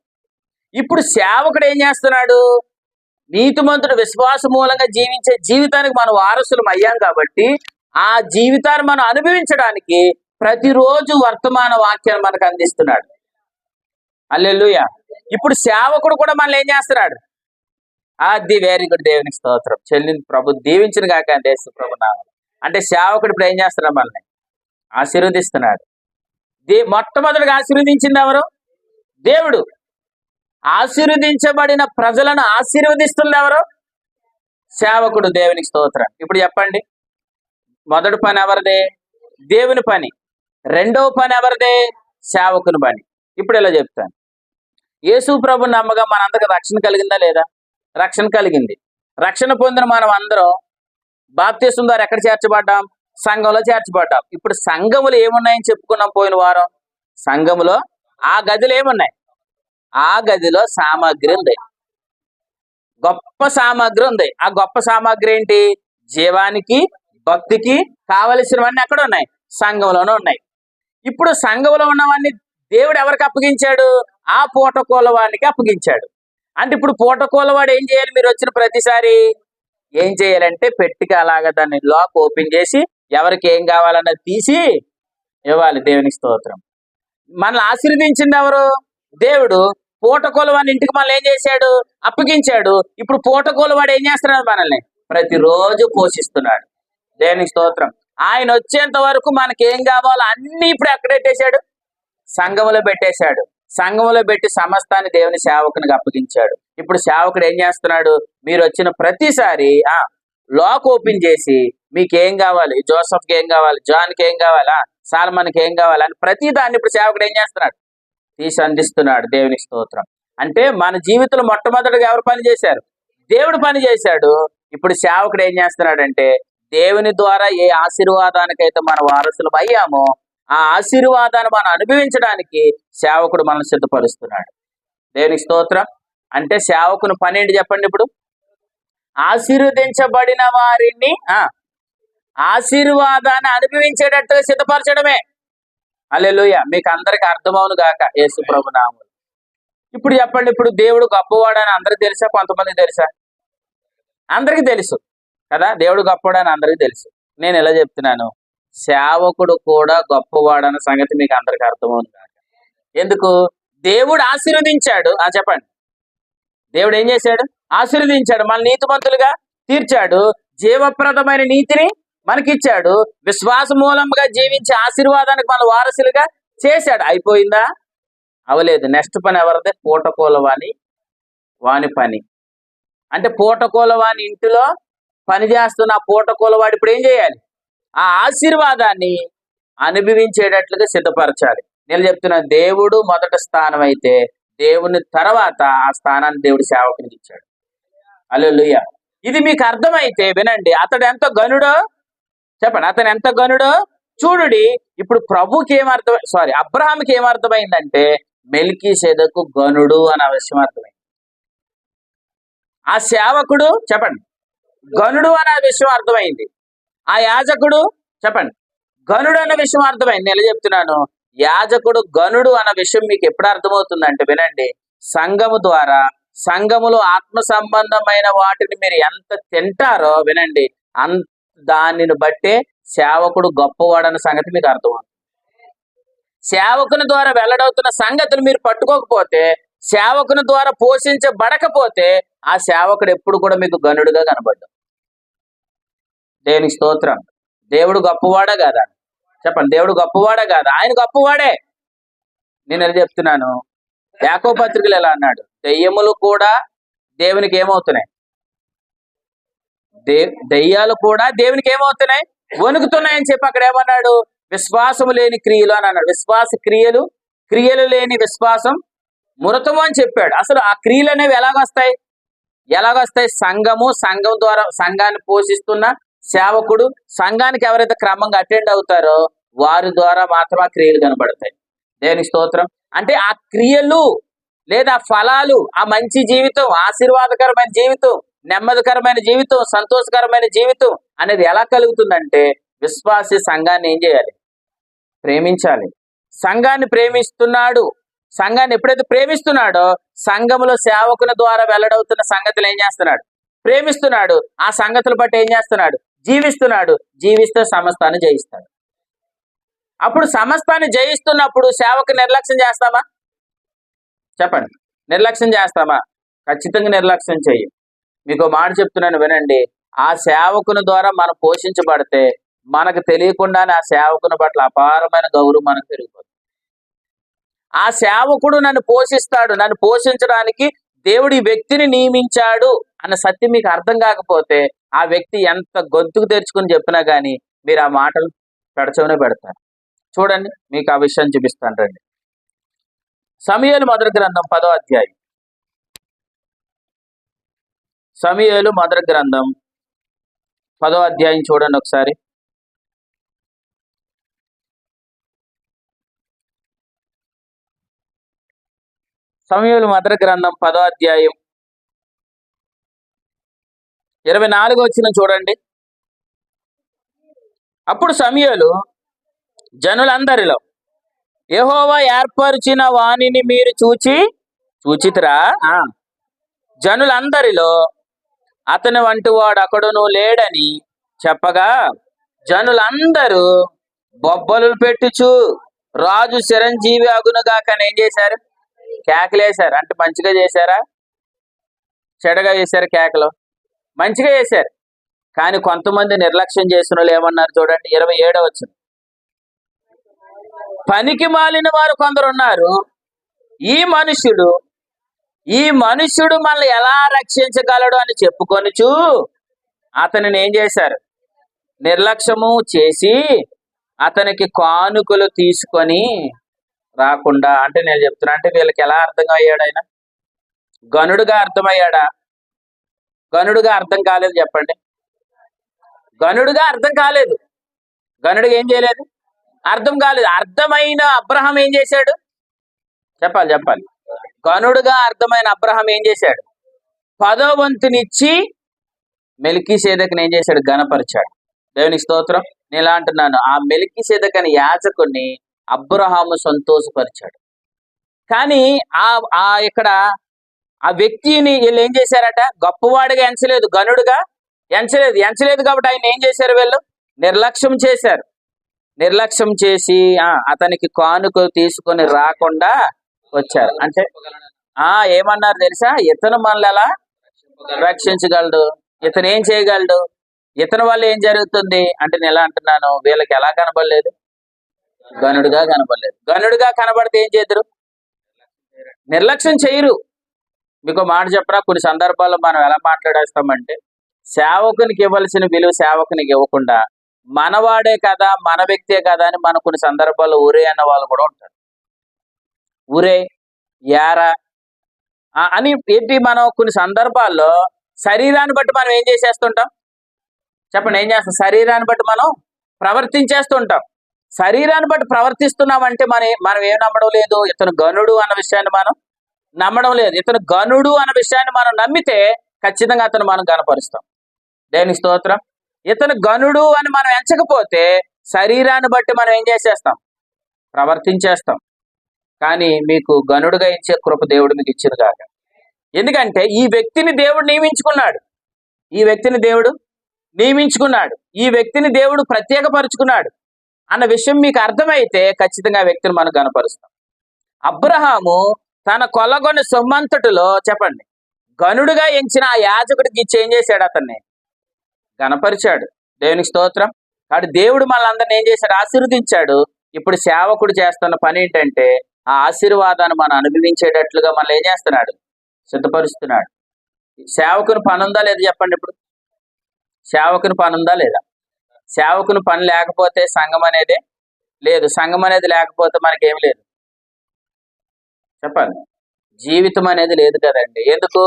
S1: ఇప్పుడు సేవకుడు ఏం చేస్తున్నాడు? నీతిమంతుడు విశ్వాస మూలంగా జీవించే జీవితానికి మనం వారసులం అయ్యాం కాబట్టి ఆ జీవితాన్ని మనం అనుభవించడానికి ప్రతిరోజు వర్తమాన వాక్యాన్ని మనకు అందిస్తున్నాడు. హల్లెలూయా. ఇప్పుడు సేవకుడు కూడా మనల్ని ఏం చేస్తున్నాడు? అది వెరీ గుడ్, దేవునికి స్తోత్రం. చెల్లిని ప్రభు దీవించిన కాక దేశ ప్రభు నామమున. అంటే సేవకుడు ఇప్పుడు ఏం చేస్తున్నాడు? మనల్ని ఆశీర్వదిస్తున్నాడు. మొట్టమొదటిగా ఆశీర్వదించింది ఎవరు? దేవుడు. ఆశీర్వదించబడిన ప్రజలను ఆశీర్వదిస్తుంది ఎవరు? సేవకుడు. దేవునికి స్తోత్రం. ఇప్పుడు చెప్పండి, మొదటి పని ఎవరిదే? దేవుని పని. రెండవ పని ఎవరిదే? సేవకుని పని. ఇప్పుడు ఇలా చెప్తాను. యేసు ప్రభు నమ్మగా మనందరికి రక్షణ కలిగిందా లేదా? రక్షణ కలిగింది. రక్షణ పొందిన మనం అందరం బాప్తిసం ద్వారా ఎక్కడ చేర్చబడ్డాం? సంఘంలో చేర్చబడ్డాం. ఇప్పుడు సంఘములు ఏమున్నాయని చెప్పుకున్నాం పోయిన వారం. సంఘములో ఆ గదిలో ఏమున్నాయి? ఆ గదిలో సామాగ్రి ఉంది, గొప్ప సామాగ్రి ఉంది. ఆ గొప్ప సామాగ్రి ఏంటి? జీవానికి, భక్తికి కావలసినవన్నీ ఎక్కడ ఉన్నాయి? సంఘంలోనే ఉన్నాయి. ఇప్పుడు సంఘంలో ఉన్నవన్నీ దేవుడు ఎవరికి అప్పగించాడు? ఆ పూటకోలవాడికి అప్పగించాడు. అంటే ఇప్పుడు పూటకోలవాడు ఏం చేయాలి? మీరు వచ్చిన ప్రతిసారి ఏం చేయాలంటే పెట్టికి అలాగా దాన్ని లాక్ ఓపెన్ చేసి ఎవరికి ఏం కావాలన్నది తీసి ఇవ్వాలి. దేవునికి స్తోత్రం. మనల్ని ఆశీర్వదించింది ఎవరు? దేవుడు. పూటకోలవాడిని ఇంటికి మనల్ని ఏం చేశాడు? అప్పగించాడు. ఇప్పుడు పూటకోలవాడు ఏం చేస్తున్నాడు? మనల్ని ప్రతిరోజు పోషిస్తున్నాడు. దేవునికి స్తోత్రం. ఆయన వచ్చేంత వరకు మనకి ఏం కావాలో అన్ని ఇప్పుడు ఎక్కడ పెట్టేశాడు? సంఘములో పెట్టేశాడు. సంఘములో పెట్టి సమస్తాన్ని దేవుని సేవకునికి అప్పగించాడు. ఇప్పుడు సేవకుడు ఏం చేస్తున్నాడు? మీరు వచ్చిన ప్రతిసారి లాక్ ఓపెన్ చేసి మీకేం కావాలి, జోసఫ్కి ఏం కావాలి, జాన్కి ఏం కావాలా, సాల్మన్కి ఏం కావాలి అని ప్రతి దాన్ని ఇప్పుడు సేవకుడు ఏం చేస్తున్నాడు? తీసి అందిస్తున్నాడు. దేవునికి స్తోత్రం. అంటే మన జీవితంలో మొట్టమొదటిగా ఎవరు పని చేశారు? దేవుడు పని చేశాడు. ఇప్పుడు సేవకుడు ఏం చేస్తున్నాడంటే దేవుని ద్వారా ఏ ఆశీర్వాదానికైతే మన వారసులం అయ్యామో ఆ ఆశీర్వాదాన్ని మనం అనుభవించడానికి సేవకుడు మనల్ని సిద్ధపరుస్తున్నాడు. దేవునికి స్తోత్రం. అంటే సేవకుని పని ఏంటి చెప్పండి? ఇప్పుడు ఆశీర్వదించబడిన వారిని ఆశీర్వాదాన్ని అనుభవించేటట్టుగా సిద్ధపరచడమే. హల్లెలూయా. మీకు అందరికి అర్థమవును గాక యేసు ప్రభు నామములో. ఇప్పుడు చెప్పండి, ఇప్పుడు దేవుడు గొప్పవాడని అందరికి తెలుసా? కొంతమందికి తెలుసా? అందరికి తెలుసు కదా, దేవుడు గొప్పవాడని అందరికి తెలుసు. నేను ఎలా చెప్తున్నాను, సేవకుడు కూడా గొప్పవాడన్న సంగతి మీకు అందరికి అర్థమవును గాక. ఎందుకు? దేవుడు ఆశీర్వదించాడు. చెప్పండి, దేవుడు ఏం చేశాడు? ఆశీర్వదించాడు. మన నీతిమంతులుగా తీర్చాడు. జీవప్రదమైన నీతిని మనకిచ్చాడు. విశ్వాస మూలంగా జీవించే ఆశీర్వాదానికి మన వారసులుగా చేశాడు. అయిపోయిందా? అవలేదు. నెక్స్ట్ పని ఎవరిదే? పూటకోలవాని పని. అంటే పూటకోలవాని ఇంటిలో పని చేస్తున్న ఆ పూటకోలవాడు ఇప్పుడు ఏం చేయాలి? ఆ ఆశీర్వాదాన్ని అనుభవించేటట్లుగా సిద్ధపరచాలి. నేను చెప్తున్నా, దేవుడు మొదటి స్థానం అయితే దేవుని తర్వాత ఆ స్థానాన్ని దేవుడు సేవకునికి ఇచ్చాడు. హల్లెలూయా. ఇది మీకు అర్థమైతే వినండి. అతడు ఎంత గనుడో చెప్పండి. అతను ఎంత గనుడో చూడుడి. ఇప్పుడు ప్రభుకి అబ్రహాంకి ఏమర్థమైందంటే మెల్కీసెదెకు గనుడు అనే విషయం అర్థమైంది. ఆ సేవకుడు చెప్పండి గనుడు అనే విషయం అర్థమైంది. ఆ యాజకుడు చెప్పండి గనుడు అన్న విషయం అర్థమైంది. నేను చెప్తున్నాను, యాజకుడు గనుడు అన్న విషయం మీకు ఎప్పుడు అర్థమవుతుందంటే వినండి, సంఘము ద్వారా సంఘములో ఆత్మ సంబంధమైన వాటిని మీరు ఎంత తింటారో వినండి, దానిని బట్టే సేవకుడు గొప్పవాడన్న సంగతి మీకు అర్థమవుతుంది. సేవకుని ద్వారా వెల్లడవుతున్న సంగతులు మీరు పట్టుకోకపోతే, సేవకుని ద్వారా పోషించబడకపోతే ఆ సేవకుడు ఎప్పుడు కూడా మీకు గనుడుగా కనబడ్డాడు. దేవునికి స్తోత్రం. దేవుడు గొప్పవాడా కాదా? చెప్పండి, దేవుడు గొప్పవాడా కాదా? ఆయన గొప్పవాడే. నేను ఎలా చెప్తున్నాను, యాకోబు పత్రికలు ఎలా అన్నాడు, దెయ్యములు కూడా దేవునికి ఏమవుతున్నాయి? దెయ్యాలు కూడా దేవునికి ఏమవుతున్నాయి? వణుకుతున్నాయని చెప్పి అక్కడ ఏమన్నాడు? విశ్వాసము లేని క్రియలు అని అన్నాడు. విశ్వాస క్రియలు లేని విశ్వాసం మృతము అని చెప్పాడు. అసలు ఆ క్రియలు అనేవి ఎలాగొస్తాయి? సంఘం ద్వారా సంఘాన్ని పోషిస్తున్న సేవకుడు, సంఘానికి ఎవరైతే క్రమంగా అటెండ్ అవుతారో వారి ద్వారా మాత్రం ఆ క్రియలు కనబడతాయి. దేవునికి స్తోత్రం. అంటే ఆ క్రియలు లేదా ఫలాలు, ఆ మంచి జీవితం, ఆశీర్వాదకరమైన జీవితం, నెమ్మదికరమైన జీవితం, సంతోషకరమైన జీవితం అనేది ఎలా కలుగుతుందంటే విశ్వాసి సంఘాన్ని ఏం చేయాలి? ప్రేమించాలి. సంఘాన్ని ప్రేమిస్తున్నాడు. సంఘాన్ని ఎప్పుడైతే ప్రేమిస్తున్నాడో సంఘములో సేవకుని ద్వారా వెల్లడవుతున్న సంగతులు ఏం చేస్తున్నాడు? ప్రేమిస్తున్నాడు. ఆ సంగతులు బట్టి ఏం చేస్తున్నాడు? జీవిస్తున్నాడు. జీవిస్తే సమస్తాన్ని జయిస్తాడు. అప్పుడు సమస్తాన్ని జయిస్తున్నప్పుడు సేవకు నిర్లక్ష్యం చేస్తామా? చెప్పండి, నిర్లక్ష్యం చేస్తామా? ఖచ్చితంగా నిర్లక్ష్యం చెయ్యి. మీకు మాట చెప్తున్నాను వినండి, ఆ సేవకుని ద్వారా మనం పోషించబడితే మనకు తెలియకుండానే ఆ సేవకుని పట్ల అపారమైన గౌరవం మనకు పెరిగిపోతుంది. ఆ సేవకుడు నన్ను పోషిస్తాడు, నన్ను పోషించడానికి దేవుడు ఈ వ్యక్తిని నియమించాడు అన్న సత్యం మీకు అర్థం కాకపోతే ఆ వ్యక్తి ఎంత గొంతుకు తెరుచుకుని చెప్పినా కానీ మీరు ఆ మాటలు పెడచవనే పెడతారు. చూడండి, మీకు ఆ విషయం చూపిస్తాను రండి. సమూయేలు మొదటి గ్రంథం 10వ అధ్యాయం. సమూయేలు మొదటి గ్రంథం 10వ అధ్యాయం చూడండి ఒకసారి. సమూయేలు మొదటి గ్రంథం 10వ అధ్యాయం 24 వచ్చిన చూడండి. అప్పుడు సమూయేలు జనులందరిలో యెహోవా ఏర్పరిచిన వాణిని మీరు చూచితిరా? జనులందరిలో అతని వంటి వాడు అక్కడును లేడని చెప్పగా జనులందరూ బొబ్బలు పెట్టుచు రాజు చిరంజీవి అగునుగాకని ఏం చేశారు? కేకలేశారు. అంటే మంచిగా చేశారా, చెడగా చేశారు? కేకలు మంచిగా చేశారు. కానీ కొంతమంది నిర్లక్ష్యం చేసిన వాళ్ళు ఏమన్నారు చూడండి. 27వ వచనం. పనికి మాలిన వారు కొందరు ఉన్నారు, ఈ మనుష్యుడు మనల్ని ఎలా రక్షించగలడు అని చెప్పుకొనుచు అతనిని ఏం చేశారు? నిర్లక్ష్యము చేసి అతనికి కానుకలు తీసుకొని రాకుండా. అంటే నేను చెప్తున్నా, అంటే వీళ్ళకి ఎలా అర్థం అయ్యాడు? ఆయన గనుడుగా అర్థమయ్యాడా? గనుడుగా అర్థం కాలేదు. చెప్పండి. గనుడుగా అర్థం కాలేదు. గనుడుగా ఏం చేయలేదు? అర్థం కాలేదు. అర్థమైన అబ్రహాం ఏం చేశాడు? చెప్పాలి. గనుడుగా అర్థమైన అబ్రహాం ఏం చేశాడు? 10వ వంతునిచ్చి మెల్కీసెదెకుని ఏం చేశాడు? గణపరిచాడు. దేవునికి స్తోత్రం. నేను ఇలా అంటున్నాను, ఆ మెల్కీసెదెకు అనే యాజకుని అబ్రహాము సంతోషపరిచాడు. కానీ ఇక్కడ ఆ వ్యక్తిని వీళ్ళు ఏం చేశారట? గొప్పవాడిగా ఎంచలేదు, గనుడుగా ఎంచలేదు కాబట్టి ఆయన ఏం చేశారు? వీళ్ళు నిర్లక్ష్యం చేశారు. నిర్లక్ష్యం చేసి అతనికి కానుకలు తీసుకొని రాకుండా వచ్చారు. అంటే ఏమన్నారు తెలుసా? ఇతను మనల్ని ఎలా రక్షించగలడు, ఇతను ఏం చేయగలడు, ఇతని వల్ల ఏం జరుగుతుంది అంటే నేను ఎలా అంటున్నాను, వీళ్ళకి ఎలా కనబడలేదు? గనుడుగా కనబడలేదు. గనుడుగా కనబడితే ఏం చేద్దరు? నిర్లక్ష్యం చేయరు. మీకు మాట చెప్పరా, కొన్ని సందర్భాల్లో మనం ఎలా మాట్లాడేస్తామంటే సేవకునికి ఇవ్వాల్సిన విలువ సేవకునికి ఇవ్వకుండా మనవాడే కదా, మన వ్యక్తే కదా అని మన కొన్ని సందర్భాల్లో ఊరే అన్న వాళ్ళు కూడా ఉంటారు. ఊరే, యారా అని ఏంటి, మనం కొన్ని సందర్భాల్లో శరీరాన్ని బట్టి మనం ఏం చేసేస్తుంటాం? చెప్పండి, ఏం చేస్తాం? శరీరాన్ని బట్టి మనం ప్రవర్తించేస్తుంటాం. శరీరాన్ని బట్టి ప్రవర్తిస్తున్నామంటే మనం ఏం నమ్మడం లేదు? ఇతను గనుడు అన్న విషయాన్ని మనం నమ్మడం లేదు. ఇతను గనుడు అన్న విషయాన్ని మనం నమ్మితే ఖచ్చితంగా అతను మనం కనపరుస్తాం. దేవునికి స్తోత్రం. ఇతను గనుడు అని మనం ఎంచకపోతే శరీరాన్ని బట్టి మనం ఏం చేసేస్తాం? ప్రవర్తించేస్తాం. కానీ మీకు గనుడుగా ఇచ్చే కృప దేవుడు మీకు ఇచ్చారు కాక. ఎందుకంటే ఈ వ్యక్తిని దేవుడు నియమించుకున్నాడు. ఈ వ్యక్తిని దేవుడు ప్రత్యేకపరుచుకున్నాడు అన్న విషయం మీకు అర్థమైతే ఖచ్చితంగా ఆ వ్యక్తిని మనం కనపరుస్తాం. అబ్రహాము తన కొలగొని సొమ్మంతటిలో చెప్పండి గనుడుగా ఎంచిన ఆ యాజకుడికి ఇచ్చి ఏం చేశాడు? అతన్ని గణపరిచాడు. దేవునికి స్తోత్రం. కాబట్టి దేవుడు మనందరిని ఏం చేశాడు? ఆశీర్వదించాడు. ఇప్పుడు సేవకుడు చేస్తున్న పని ఏంటంటే ఆ ఆశీర్వాదాన్ని మనం అనుభవించేటట్లుగా మనం ఏం చేస్తున్నాడు? సిద్ధపరుస్తున్నాడు. సేవకుని పని ఉందా లేదా చెప్పండి. ఇప్పుడు సేవకుని పని ఉందా లేదా? సేవకుని పని లేకపోతే సంఘం అనేది లేదు. సంఘం అనేది లేకపోతే మనకేం లేదు. చెప్పండి, జీవితం అనేది లేదు కదండి. ఎందుకు?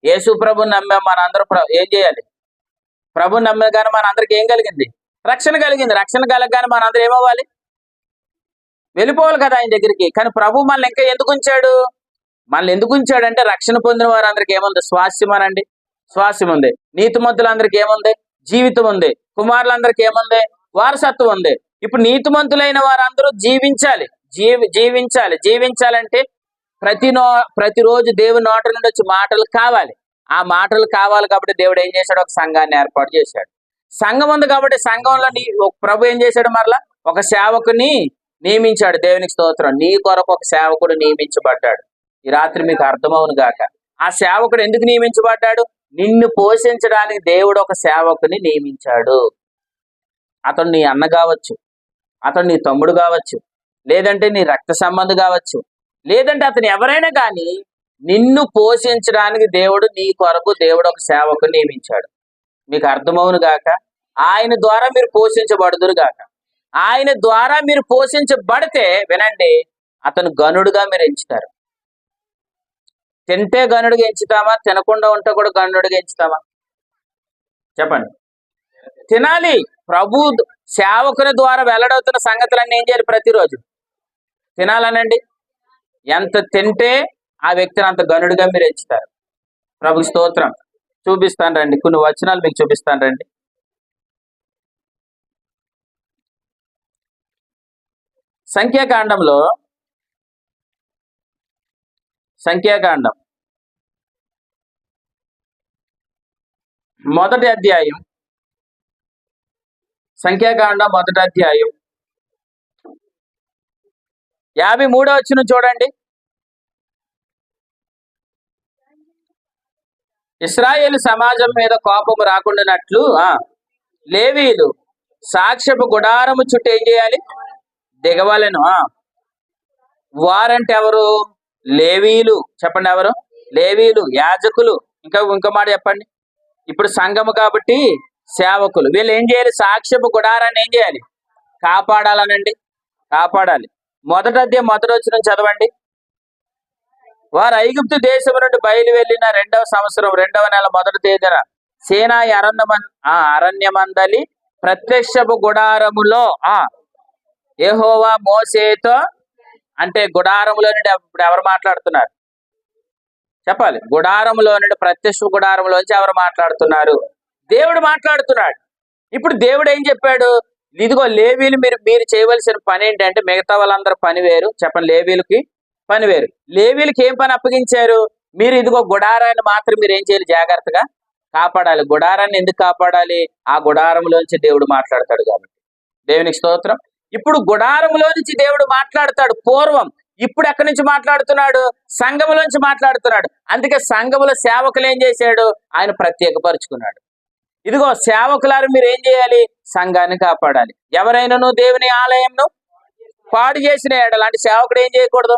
S1: యేసు ప్రభుని నమ్మాం మనందరూ. ఏం చేయాలి? ప్రభుని నమ్మగానే మనందరికి ఏం కలిగింది? రక్షణ కలిగింది. రక్షణ కలగగానే మనందరూ ఏమవ్వాలి? వెళ్ళిపోవాలి కదా ఆయన దగ్గరికి. కానీ ప్రభు మనల్ని ఇంకా ఎందుకు ఉంచాడు? మనల్ని ఎందుకు ఉంచాడంటే రక్షణ పొందిన వారందరికి ఏముంది? స్వాస్థ్యం అనండి. స్వాస్థ్యం ఉంది. నీతిమంతులందరికీ ఏముంది? జీవితం ఉంది. కుమారులందరికీ ఏముంది? వారసత్వం ఉంది. ఇప్పుడు నీతిమంతులైన వారందరూ జీవించాలి. జీవించాలంటే ప్రతిరోజు దేవుని నోట నుండి వచ్చి మాటలు కావాలి. ఆ మాటలు కావాలి కాబట్టి దేవుడు ఏం చేశాడు? ఒక సంఘాన్ని ఏర్పాటు చేశాడు. సంఘం ఉంది కాబట్టి సంఘంలో ప్రభు ఏం చేశాడు? మరలా ఒక సేవకుని నియమించాడు. దేవునికి స్తోత్రం. నీ కొరకు ఒక సేవకుడు నియమించబడ్డాడు. ఈ రాత్రి మీకు అర్థమవును గాక. ఆ సేవకుడు ఎందుకు నియమించబడ్డాడు? నిన్ను పోషించడానికి దేవుడు ఒక సేవకుని నియమించాడు. అతడు నీ అన్న కావచ్చు, అతడు నీ తమ్ముడు కావచ్చు, లేదంటే నీ రక్త సంబంధి కావచ్చు, లేదంటే అతను ఎవరైనా కానీ నిన్ను పోషించడానికి దేవుడు నీ కొరకు దేవుడు ఒక సేవకుని నియమించాడు. మీకు అర్థమవును గాక. ఆయన ద్వారా మీరు పోషించబడుదురు గాక. ఆయన ద్వారా మీరు పోషించబడితే వినండి, అతను గనుడుగా మీరు ఎంచుతారు. తింటే గనుడిగా ఎంచుతామా, తినకుండా ఉంటే కూడా గనుడిగా ఎంచుతామా? చెప్పండి. తినాలి. ప్రభు సేవకుని ద్వారా వెల్లడవుతున్న సంగతులన్నీ ఏం చేయాలి? ప్రతిరోజు తినాలనండి. ఎంత తింటే ఆ వ్యక్తిని అంత గనుడిగా మీరు ఎంచుతారు. ప్రభు స్తోత్రం. చూపిస్తాను రండి, కొన్ని వచనాలు మీకు చూపిస్తాను రండి. సంఖ్యాకాండం 1వ అధ్యాయం, సంఖ్యాకాండం 1వ అధ్యాయం 53వ వచనం చూడండి. ఇశ్రాయేలు సమాజం మీద కోపము రాకుండానట్లు లేవీయులు సాక్ష్యపు గుడారము చుట్టూ ఏం చేయాలి? దిగవలెను. వారంటే ఎవరు? లేవీయులు. చెప్పండి, ఎవరు? లేవీయులు, యాజకులు. ఇంకో మాట చెప్పండి. ఇప్పుడు సంఘము కాబట్టి సేవకులు. వీళ్ళు ఏం చేయాలి? సాక్ష్యపు గుడారాన్ని ఏం చేయాలి? కాపాడాలనండి. కాపాడాలి. 1వ అధ్యాయం 1వ వచనం చదవండి. వారు ఐగుప్తు దేశం నుండి బయలు వెళ్ళిన 2వ సంవత్సరం 2వ నెల 1వ తేదీన సేనాయి అరణ్యమందలి ప్రత్యక్షపు గుడారములో యెహోవా మోసేతో, అంటే గుడారములో నుండి ఇప్పుడు ఎవరు మాట్లాడుతున్నారు? చెప్పాలి. గుడారములో నుండి, ప్రత్యక్ష గుడారములోంచి ఎవరు మాట్లాడుతున్నారు? దేవుడు మాట్లాడుతున్నాడు. ఇప్పుడు దేవుడు ఏం చెప్పాడు? ఇదిగో లేవీలు మీరు చేయవలసిన పని ఏంటంటే, మిగతా వాళ్ళందరూ పని వేరు. చెప్పండి, లేవీలకి పని వేరు. లేవీలకి ఏం పని అప్పగించారు? మీరు ఇదిగో గుడారాన్ని మాత్రం మీరు ఏం చేయాలి? జాగ్రత్తగా కాపాడాలి. గుడారాన్ని ఎందుకు కాపాడాలి? ఆ గుడారంలోంచి దేవుడు మాట్లాడతాడు కాబట్టి. దేవునికి స్తోత్రం. ఇప్పుడు గుడారంలో నుంచి దేవుడు మాట్లాడతాడు పూర్వం. ఇప్పుడు ఎక్కడి నుంచి మాట్లాడుతున్నాడు? సంఘములోంచి మాట్లాడుతున్నాడు. అందుకే సంఘముల సేవకులు ఏం చేశాడు? ఆయన ప్రత్యేకపరుచుకున్నాడు. ఇదిగో సేవకులారు మీరు ఏం చేయాలి? సంఘాన్ని కాపాడాలి. ఎవరైనాను దేవుని ఆలయంను పాడు చేసిన అలాంటి సేవకుడు ఏం చేయకూడదు?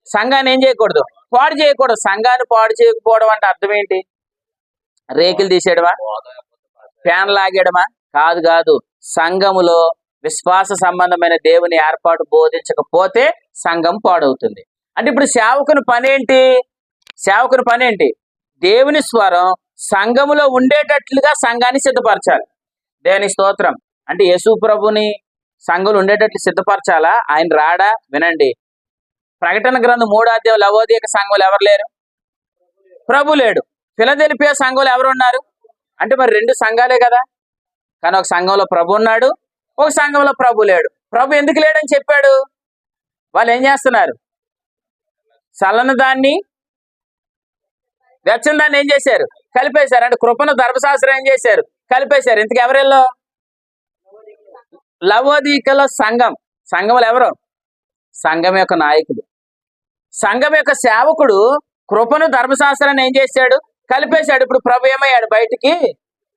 S1: సంఘాన్ని ఏం చేయకూడదు? పాడు చేయకూడదు. సంఘాన్ని పాడు చేయకపోవడం అంటే అర్థం ఏంటి? రేకులు తీసేయడమా? ఫ్యాన్ లాగేయడమా? కాదు. సంఘములో విశ్వాస సంబంధమైన దేవుని ఏర్పాటు బోధించకపోతే సంఘం పాడవుతుంది. అంటే ఇప్పుడు సేవకుని పని ఏంటి? దేవుని స్వరం సంఘములో ఉండేటట్లుగా సంఘాన్ని సిద్ధపరచాలి. దేవుని స్తోత్రం. అంటే యేసు ప్రభుని సంఘంలో ఉండేటట్లు సిద్ధపరచాలా? ఆయన రాడా? వినండి, ప్రకటన గ్రంథం 3వ అధ్యాయం లవోదిక సంఘంలో ఎవరు లేరు? ప్రభు లేడు. ఫిలదెల్ఫియా సంఘంలో ఎవరు ఉన్నారు? అంటే మరి 2 సంఘాలే కదా. కానీ ఒక సంఘంలో ప్రభు ఉన్నాడు, ఒక సంఘంలో ప్రభు లేడు. ప్రభు ఎందుకు లేడని చెప్పాడు? వాళ్ళు ఏం చేస్తున్నారు? చల్లని దాన్ని వెచ్చని దాన్ని ఏం చేశారు? కలిపేశారు. అంటే కృపను ధర్మశాస్త్రం ఏం చేశారు? కలిపేశారు. ఇంతకు ఎవరెల్లో? లవోదికలో సంఘంలో ఎవరు? సంఘం యొక్క నాయకుడు, సంఘం యొక్క సేవకుడు కృపను ధర్మశాస్త్రాన్ని ఏం చేశాడు? కలిపేశాడు. ఇప్పుడు ప్రభు ఏమయ్యాడు? బయటికి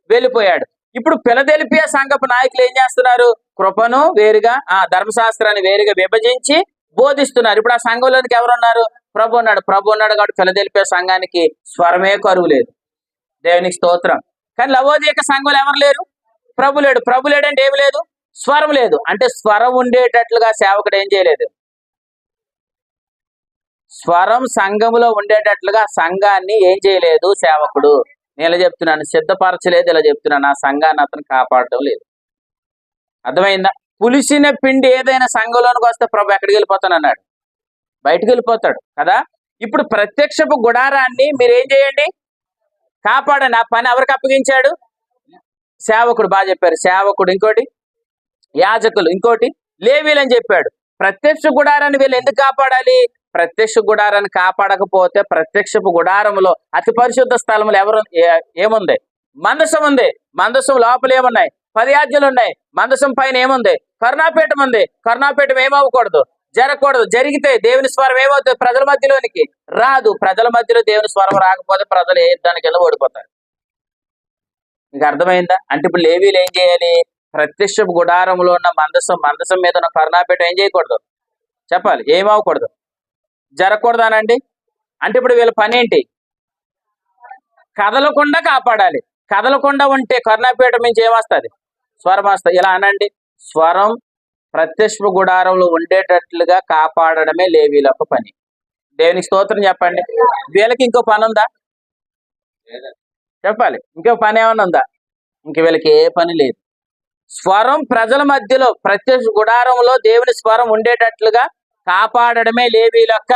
S1: వెళ్ళిపోయాడు. ఇప్పుడు ఫిలదెల్ఫియా సంఘపు నాయకులు ఏం చేస్తున్నారు? కృపను వేరుగా, ధర్మశాస్త్రాన్ని వేరుగా విభజించి బోధిస్తున్నారు. ఇప్పుడు ఆ సంఘంలోనికి ఎవరున్నారు? ప్రభు ఉన్నాడు కాబట్టి ఫిలదెల్ఫియా సంఘానికి స్వరమే కరువు లేదు. దేవునికి స్తోత్రం. కానీ లవోదిక సంఘంలో ఎవరు లేరు? ప్రభు లేడంటే ఏమి లేదు? స్వరం లేదు. అంటే స్వరం ఉండేటట్లుగా సేవకుడు ఏం చేయలేదు? స్వరం సంఘములో ఉండేటట్లుగా సంఘాన్ని ఏం చేయలేదు సేవకుడు. నేను ఇలా చెప్తున్నాను, సిద్ధపరచలేదు. ఇలా చెప్తున్నాను, ఆ సంఘాన్ని అతను కాపాడటం లేదు. అర్థమైందా? పులిసిన పిండి ఏదైనా సంఘంలోనికి వస్తే ప్రభు ఎక్కడికి వెళ్ళిపోతానన్నాడు? బయటకు వెళ్ళిపోతాడు కదా. ఇప్పుడు ప్రత్యక్షపు గుడారాన్ని మీరు ఏం చేయండి? కాపాడండి. ఆ పని ఎవరికి అప్పగించాడు? సేవకుడు. బాగా చెప్పారు. సేవకుడు, ఇంకోటి యాజకులు, ఇంకోటి లేవీలు అని చెప్పాడు. ప్రత్యక్ష గుడారాన్ని వీళ్ళు ఎందుకు కాపాడాలి? ప్రత్యక్ష గుడారాన్ని కాపాడకపోతే ప్రత్యక్షపు గుడారంలో అతి పరిశుద్ధ స్థలములు ఏముంది? మందసం ఉంది. మందసం లోపల ఏమున్నాయి? 10 ఆజ్ఞలు ఉన్నాయి. మందసం పైన ఏముంది? కరుణాపీఠం ఉంది. కరుణాపీఠం ఏమవ్వకూడదు? జరగకూడదు. జరిగితే దేవుని స్వరం ఏమవుతుంది? ప్రజల మధ్యలోనికి రాదు. ప్రజల మధ్యలో దేవుని స్వరం రాకపోతే ప్రజలు ఏ యుద్ధానికి వెళ్ళి ఓడిపోతారు. మీకు అర్థమైందా? అంటే ఇప్పుడు లేవీలు ఏం చేయాలి? ప్రత్యక్ష గుడారంలో ఉన్న మందసం మీద ఉన్న కరుణాపీఠం ఏం చేయకూడదు? చెప్పాలి. ఏమవ్వకూడదు? జరగకూడదానండి. అంటే ఇప్పుడు వీళ్ళ పని ఏంటి? కదలకుండా కాపాడాలి. కదలకుండా ఉంటే కరుణాపీఠం నుంచి ఏమొస్తుంది? స్వరం వస్తుంది. ఇలా అనండి, స్వరం ప్రత్యక్ష గుడారంలో ఉండేటట్లుగా కాపాడడమే లేవీల యొక్క పని. దేవునికి స్తోత్రం చెప్పండి. వీళ్ళకి ఇంకో పని ఉందా? చెప్పాలి. ఇంకో పని ఏమైనా ఉందా? ఇంక వీళ్ళకి ఏ పని లేదు. స్వరం ప్రజల మధ్యలో ప్రత్యక్ష గుడారంలో దేవుని స్వరం ఉండేటట్లుగా కాపాడడమే లేవీల యొక్క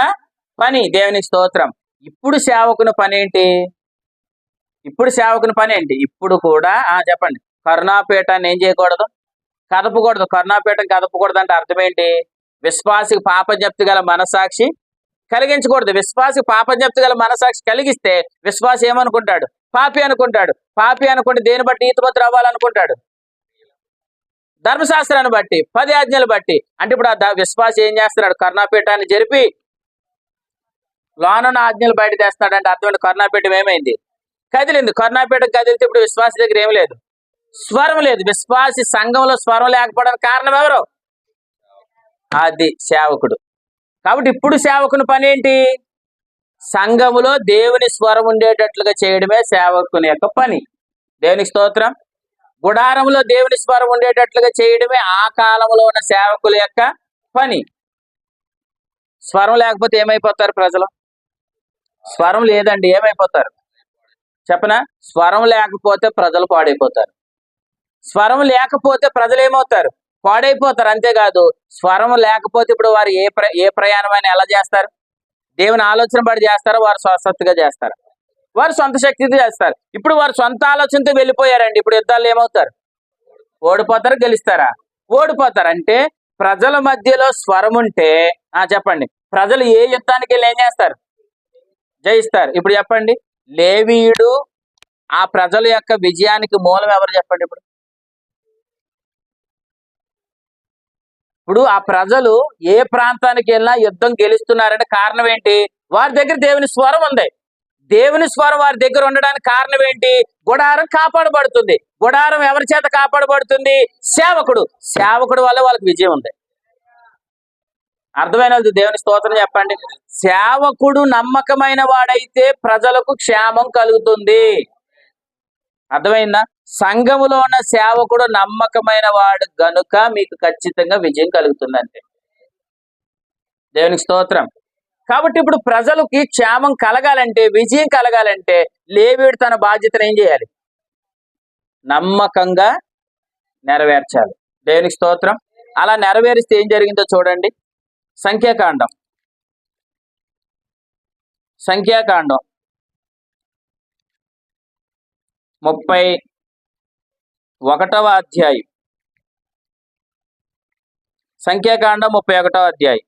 S1: పని. దేవునికి స్తోత్రం. ఇప్పుడు సేవకుని పని ఏంటి? ఇప్పుడు కూడా చెప్పండి. కరుణాపీఠాన్ని ఏం చేయకూడదు? కదపకూడదు. కరుణాపీఠం కదపకూడదు అంటే అర్థం ఏంటి? విశ్వాసికి పాపజ్ఞప్తి గల మనసాక్షి కలిగించకూడదు. విశ్వాసికి పాపజ్ఞప్తి గల మనసాక్షి కలిగిస్తే విశ్వాసి ఏమనుకుంటాడు? పాపి అనుకుంటాడు. పాపి అనుకుంటే దేని బట్టి ఈతపత్రం అవ్వాలనుకుంటాడు? ధర్మశాస్త్రాన్ని బట్టి, 10 ఆజ్ఞలు బట్టి. అంటే ఇప్పుడు ఆ విశ్వాసి ఏం చేస్తున్నాడు? కరుణాపీఠాన్ని జరిపి లోనున్న ఆజ్ఞలు బయట తెస్తున్నాడు. అంటే అర్థం కరుణాపీఠం ఏమైంది? కదిలింది. కరుణాపీఠం కదిలితే ఇప్పుడు విశ్వాసి దగ్గర ఏం లేదు? స్వరం లేదు. విశ్వాసి సంఘంలో స్వరం లేకపోవడానికి కారణం ఎవరు? అది సేవకుడు. కాబట్టి ఇప్పుడు సేవకుని పని ఏంటి? సంఘములో దేవుని స్వరం ఉండేటట్లుగా చేయడమే సేవకుని యొక్క పని. దేవునికి స్తోత్రం. గుడారంలో దేవుని స్వరం ఉండేటట్లుగా చేయడమే ఆ కాలంలో ఉన్న సేవకుల యొక్క పని. స్వరం లేకపోతే ఏమైపోతారు ప్రజలు? స్వరం లేదండి, ఏమైపోతారు చెప్పనా? స్వరం లేకపోతే ప్రజలు పాడైపోతారు. స్వరం లేకపోతే ప్రజలు ఏమవుతారు? పాడైపోతారు. అంతేకాదు, స్వరం లేకపోతే ఇప్పుడు వారు ఏ ప్రయాణమైనా ఎలా చేస్తారు? దేవుని ఆలోచన పడి చేస్తారో వారు స్వస్థతగా చేస్తారు, వారు సొంత శక్తితో చేస్తారు. ఇప్పుడు వారు సొంత ఆలోచనతో వెళ్ళిపోయారండి. ఇప్పుడు యుద్ధాలు ఏమవుతారు? ఓడిపోతారు. గెలుస్తారా? ఓడిపోతారు. అంటే ప్రజల మధ్యలో స్వరం ఉంటే చెప్పండి, ప్రజలు ఏ యుద్ధానికి వెళ్ళి ఏం చేస్తారు? జయిస్తారు. ఇప్పుడు చెప్పండి, లేవీయుడు ఆ ప్రజల యొక్క విజయానికి మూలం ఎవరు చెప్పండి? ఇప్పుడు ఆ ప్రజలు ఏ ప్రాంతానికి వెళ్ళినా యుద్ధం గెలుస్తున్నారంటే కారణం ఏంటి? వారి దగ్గర దేవుని స్వరం ఉంది. దేవుని స్వరం వారి దగ్గర ఉండడానికి కారణం ఏంటి? గుడారం కాపాడబడుతుంది. గుడారం ఎవరి చేత కాపాడబడుతుంది? సేవకుడు. సేవకుడు వల్ల వాళ్ళకి విజయం ఉంది. అర్థమైన దేవుని స్తోత్రం చెప్పండి. సేవకుడు నమ్మకమైన వాడైతే ప్రజలకు క్షేమం కలుగుతుంది. అర్థమైందా? సంఘములో ఉన్న సేవకుడు నమ్మకమైన వాడు గనుక మీకు ఖచ్చితంగా విజయం కలుగుతుంది అంతే. దేవునికి స్తోత్రం. కాబట్టి ఇప్పుడు ప్రజలకి క్షేమం కలగాలంటే, విజయం కలగాలంటే లేవీయుడు తన బాధ్యతను ఏం చేయాలి? నమ్మకంగా నెరవేర్చాలి. దేవునికి స్తోత్రం. అలా నెరవేరిస్తే ఏం జరిగిందో చూడండి. సంఖ్యాకాండం 31వ అధ్యాయం. సంఖ్యాకాండం 31వ అధ్యాయం.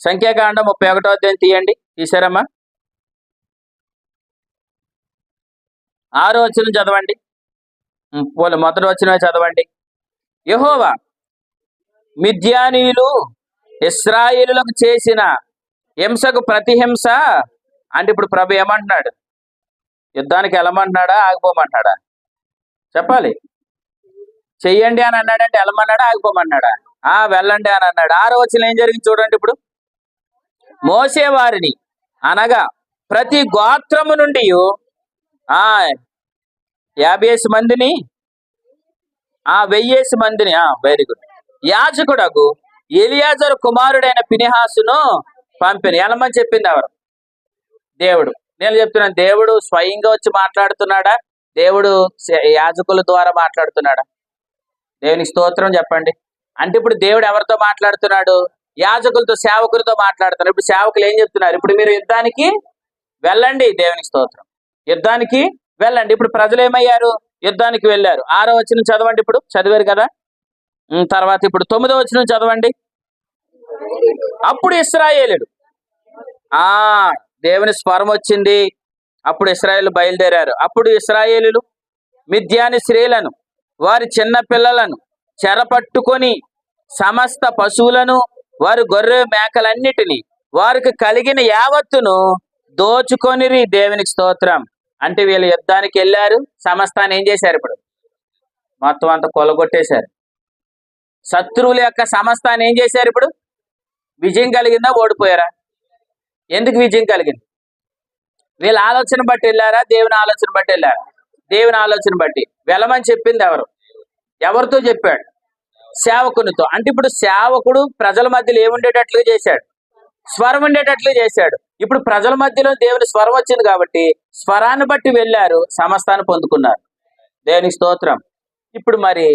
S1: సంఖ్యాకాండం 31వ అధ్యాయం తీయండి. తీసారమ్మా? 6వ వచనం చదవండి. మొదటి వచనం చదవండి. యెహోవా మిద్యానీయులు ఇశ్రాయేలులకు చేసిన హింసకు ప్రతిహింస. అంటే ఇప్పుడు ప్రభు ఏమంటున్నాడు? యుద్ధానికి వెళ్ళమంటున్నాడా, ఆగిపోమంటున్నాడా? చెప్పాలి. చెయ్యండి అని అన్నాడంటే వెళ్ళమన్నాడా, ఆగిపోమన్నాడా? వెళ్ళండి అని అన్నాడు. 6వ వచనం ఏం జరిగింది చూడండి. ఇప్పుడు మోసే వారిని అనగా ప్రతి గోత్రము నుండి 50 మందిని 1000 మందిని వెరీ గుడ్ యాజకుడకు ఎలియాజరు కుమారుడైన ఫినెహాసును పంపిన. ఎలమని చెప్పింది ఎవరు? దేవుడు. నేను చెప్తున్నాను, దేవుడు స్వయంగా వచ్చి మాట్లాడుతున్నాడా? దేవుడు యాజకుల ద్వారా మాట్లాడుతున్నాడా? దేవునికి స్తోత్రం చెప్పండి. అంటే ఇప్పుడు దేవుడు ఎవరితో మాట్లాడుతున్నాడు? యాజకులతో, సేవకులతో మాట్లాడుతున్నాడు. ఇప్పుడు సేవకులు ఏం చెప్తున్నారు? ఇప్పుడు మీరు యుద్ధానికి వెళ్ళండి. దేవునికి స్తోత్రం. యుద్ధానికి వెళ్ళండి. ఇప్పుడు ప్రజలు ఏమయ్యారు? యుద్ధానికి వెళ్ళారు. 6వ వచనం చదవండి. ఇప్పుడు చదివారు కదా. తర్వాత ఇప్పుడు 9వ వచనం చదవండి. అప్పుడు ఇశ్రాయేలుడు దేవుని స్వరం వచ్చింది. అప్పుడు ఇశ్రాయేలు బయలుదేరారు. అప్పుడు ఇశ్రాయేలులు మిద్యాని స్త్రీలను, వారి చిన్న పిల్లలను చెరపట్టుకొని సమస్త పశువులను, వారి గొర్రె మేకలన్నిటినీ, వారికి కలిగిన యావత్తును దోచుకొనిరి. దేవునికి స్తోత్రం. అంటే వీళ్ళు యుద్ధానికి వెళ్ళారు, సమస్తాన్ని ఏం చేశారు? ఇప్పుడు మొత్తం అంతా కొలగొట్టేశారు. శత్రువుల యొక్క సమస్తాన్ని ఏం చేశారు? ఇప్పుడు విజయం కలిగిందా, ఓడిపోయారా? ఎందుకు విజయం కలిగింది? వీళ్ళ ఆలోచన బట్టి వెళ్ళారా, దేవుని ఆలోచన బట్టి వెళ్ళారా? దేవుని ఆలోచన బట్టి. వెళ్ళమని చెప్పింది ఎవరు? ఎవరితో చెప్పాడు? సేవకునితో. అంటే ఇప్పుడు సేవకుడు ప్రజల మధ్యలో ఏముండేటట్లుగా చేశాడు? స్వరం ఉండేటట్లు చేశాడు. ఇప్పుడు ప్రజల మధ్యలో దేవుని స్వరం వచ్చింది కాబట్టి స్వరాన్ని బట్టి వెళ్ళారు, సమస్తాన్ని పొందుకున్నారు. దేవునికి స్తోత్రం. ఇప్పుడు మరి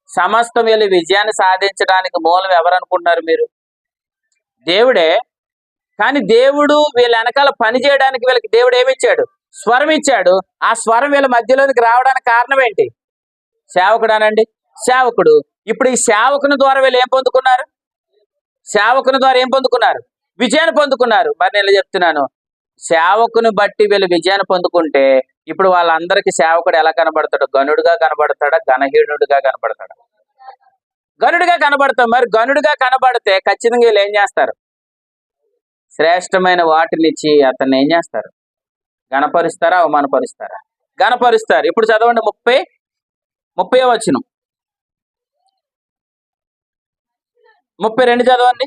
S1: సమస్తం వీళ్ళ విజయాన్ని సాధించడానికి మూలం ఎవరు అనుకుంటున్నారు మీరు? దేవుడే. కానీ దేవుడు వీళ్ళ వెనకాల పని చేయడానికి వీళ్ళకి దేవుడు ఏమిచ్చాడు? స్వరం ఇచ్చాడు. ఆ స్వరం వీళ్ళ మధ్యలోనికి రావడానికి కారణం ఏంటి? సేవకుడు అనండి. సేవకుడు. ఇప్పుడు ఈ సేవకుని ద్వారా వీళ్ళు ఏం పొందుకున్నారు? సేవకుని ద్వారా ఏం పొందుకున్నారు? విజయాన్ని పొందుకున్నారు. మరి నేను చెప్తున్నాను, సేవకుని బట్టి వీళ్ళు విజయాన్ని పొందుకుంటే ఇప్పుడు వాళ్ళందరికీ సేవకుడు ఎలా కనబడతాడు? గనుడుగా కనబడతాడా, ఘనహీనుడిగా కనబడతాడా? గనుడిగా కనబడతాం. మరి గనుడిగా కనబడితే ఖచ్చితంగా వీళ్ళు ఏం చేస్తారు? శ్రేష్టమైన వాటినిచ్చి అతన్ని ఏం చేస్తారు? గణపరుస్తారా, అవమానపరుస్తారా? గణపరుస్తారు. ఇప్పుడు చదవండి 30వ వచనం, 32 చదవండి.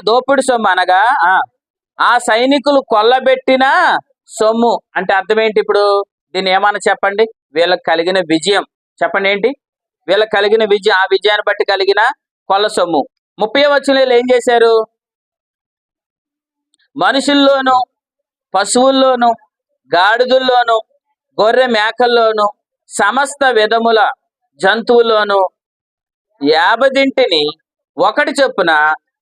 S1: దోపిడి సొమ్ము అనగా ఆ సైనికులు కొల్లబెట్టిన సొమ్ము అంటే అర్థం ఏంటి? ఇప్పుడు దీన్ని ఏమన్నా చెప్పండి. వీళ్ళకి కలిగిన విజయం చెప్పండి. ఏంటి వీళ్ళకి కలిగిన విజయం? ఆ విజయాన్ని బట్టి కలిగిన కొల్ల సొమ్ము. 30వ వచనంలో ఏం చేశారు? మనుషుల్లోను, పశువుల్లోను, గాడిదల్లోను, గొర్రె మేకల్లోను, సమస్త విధముల జంతువుల్లోను 50 ఒకటి చొప్పున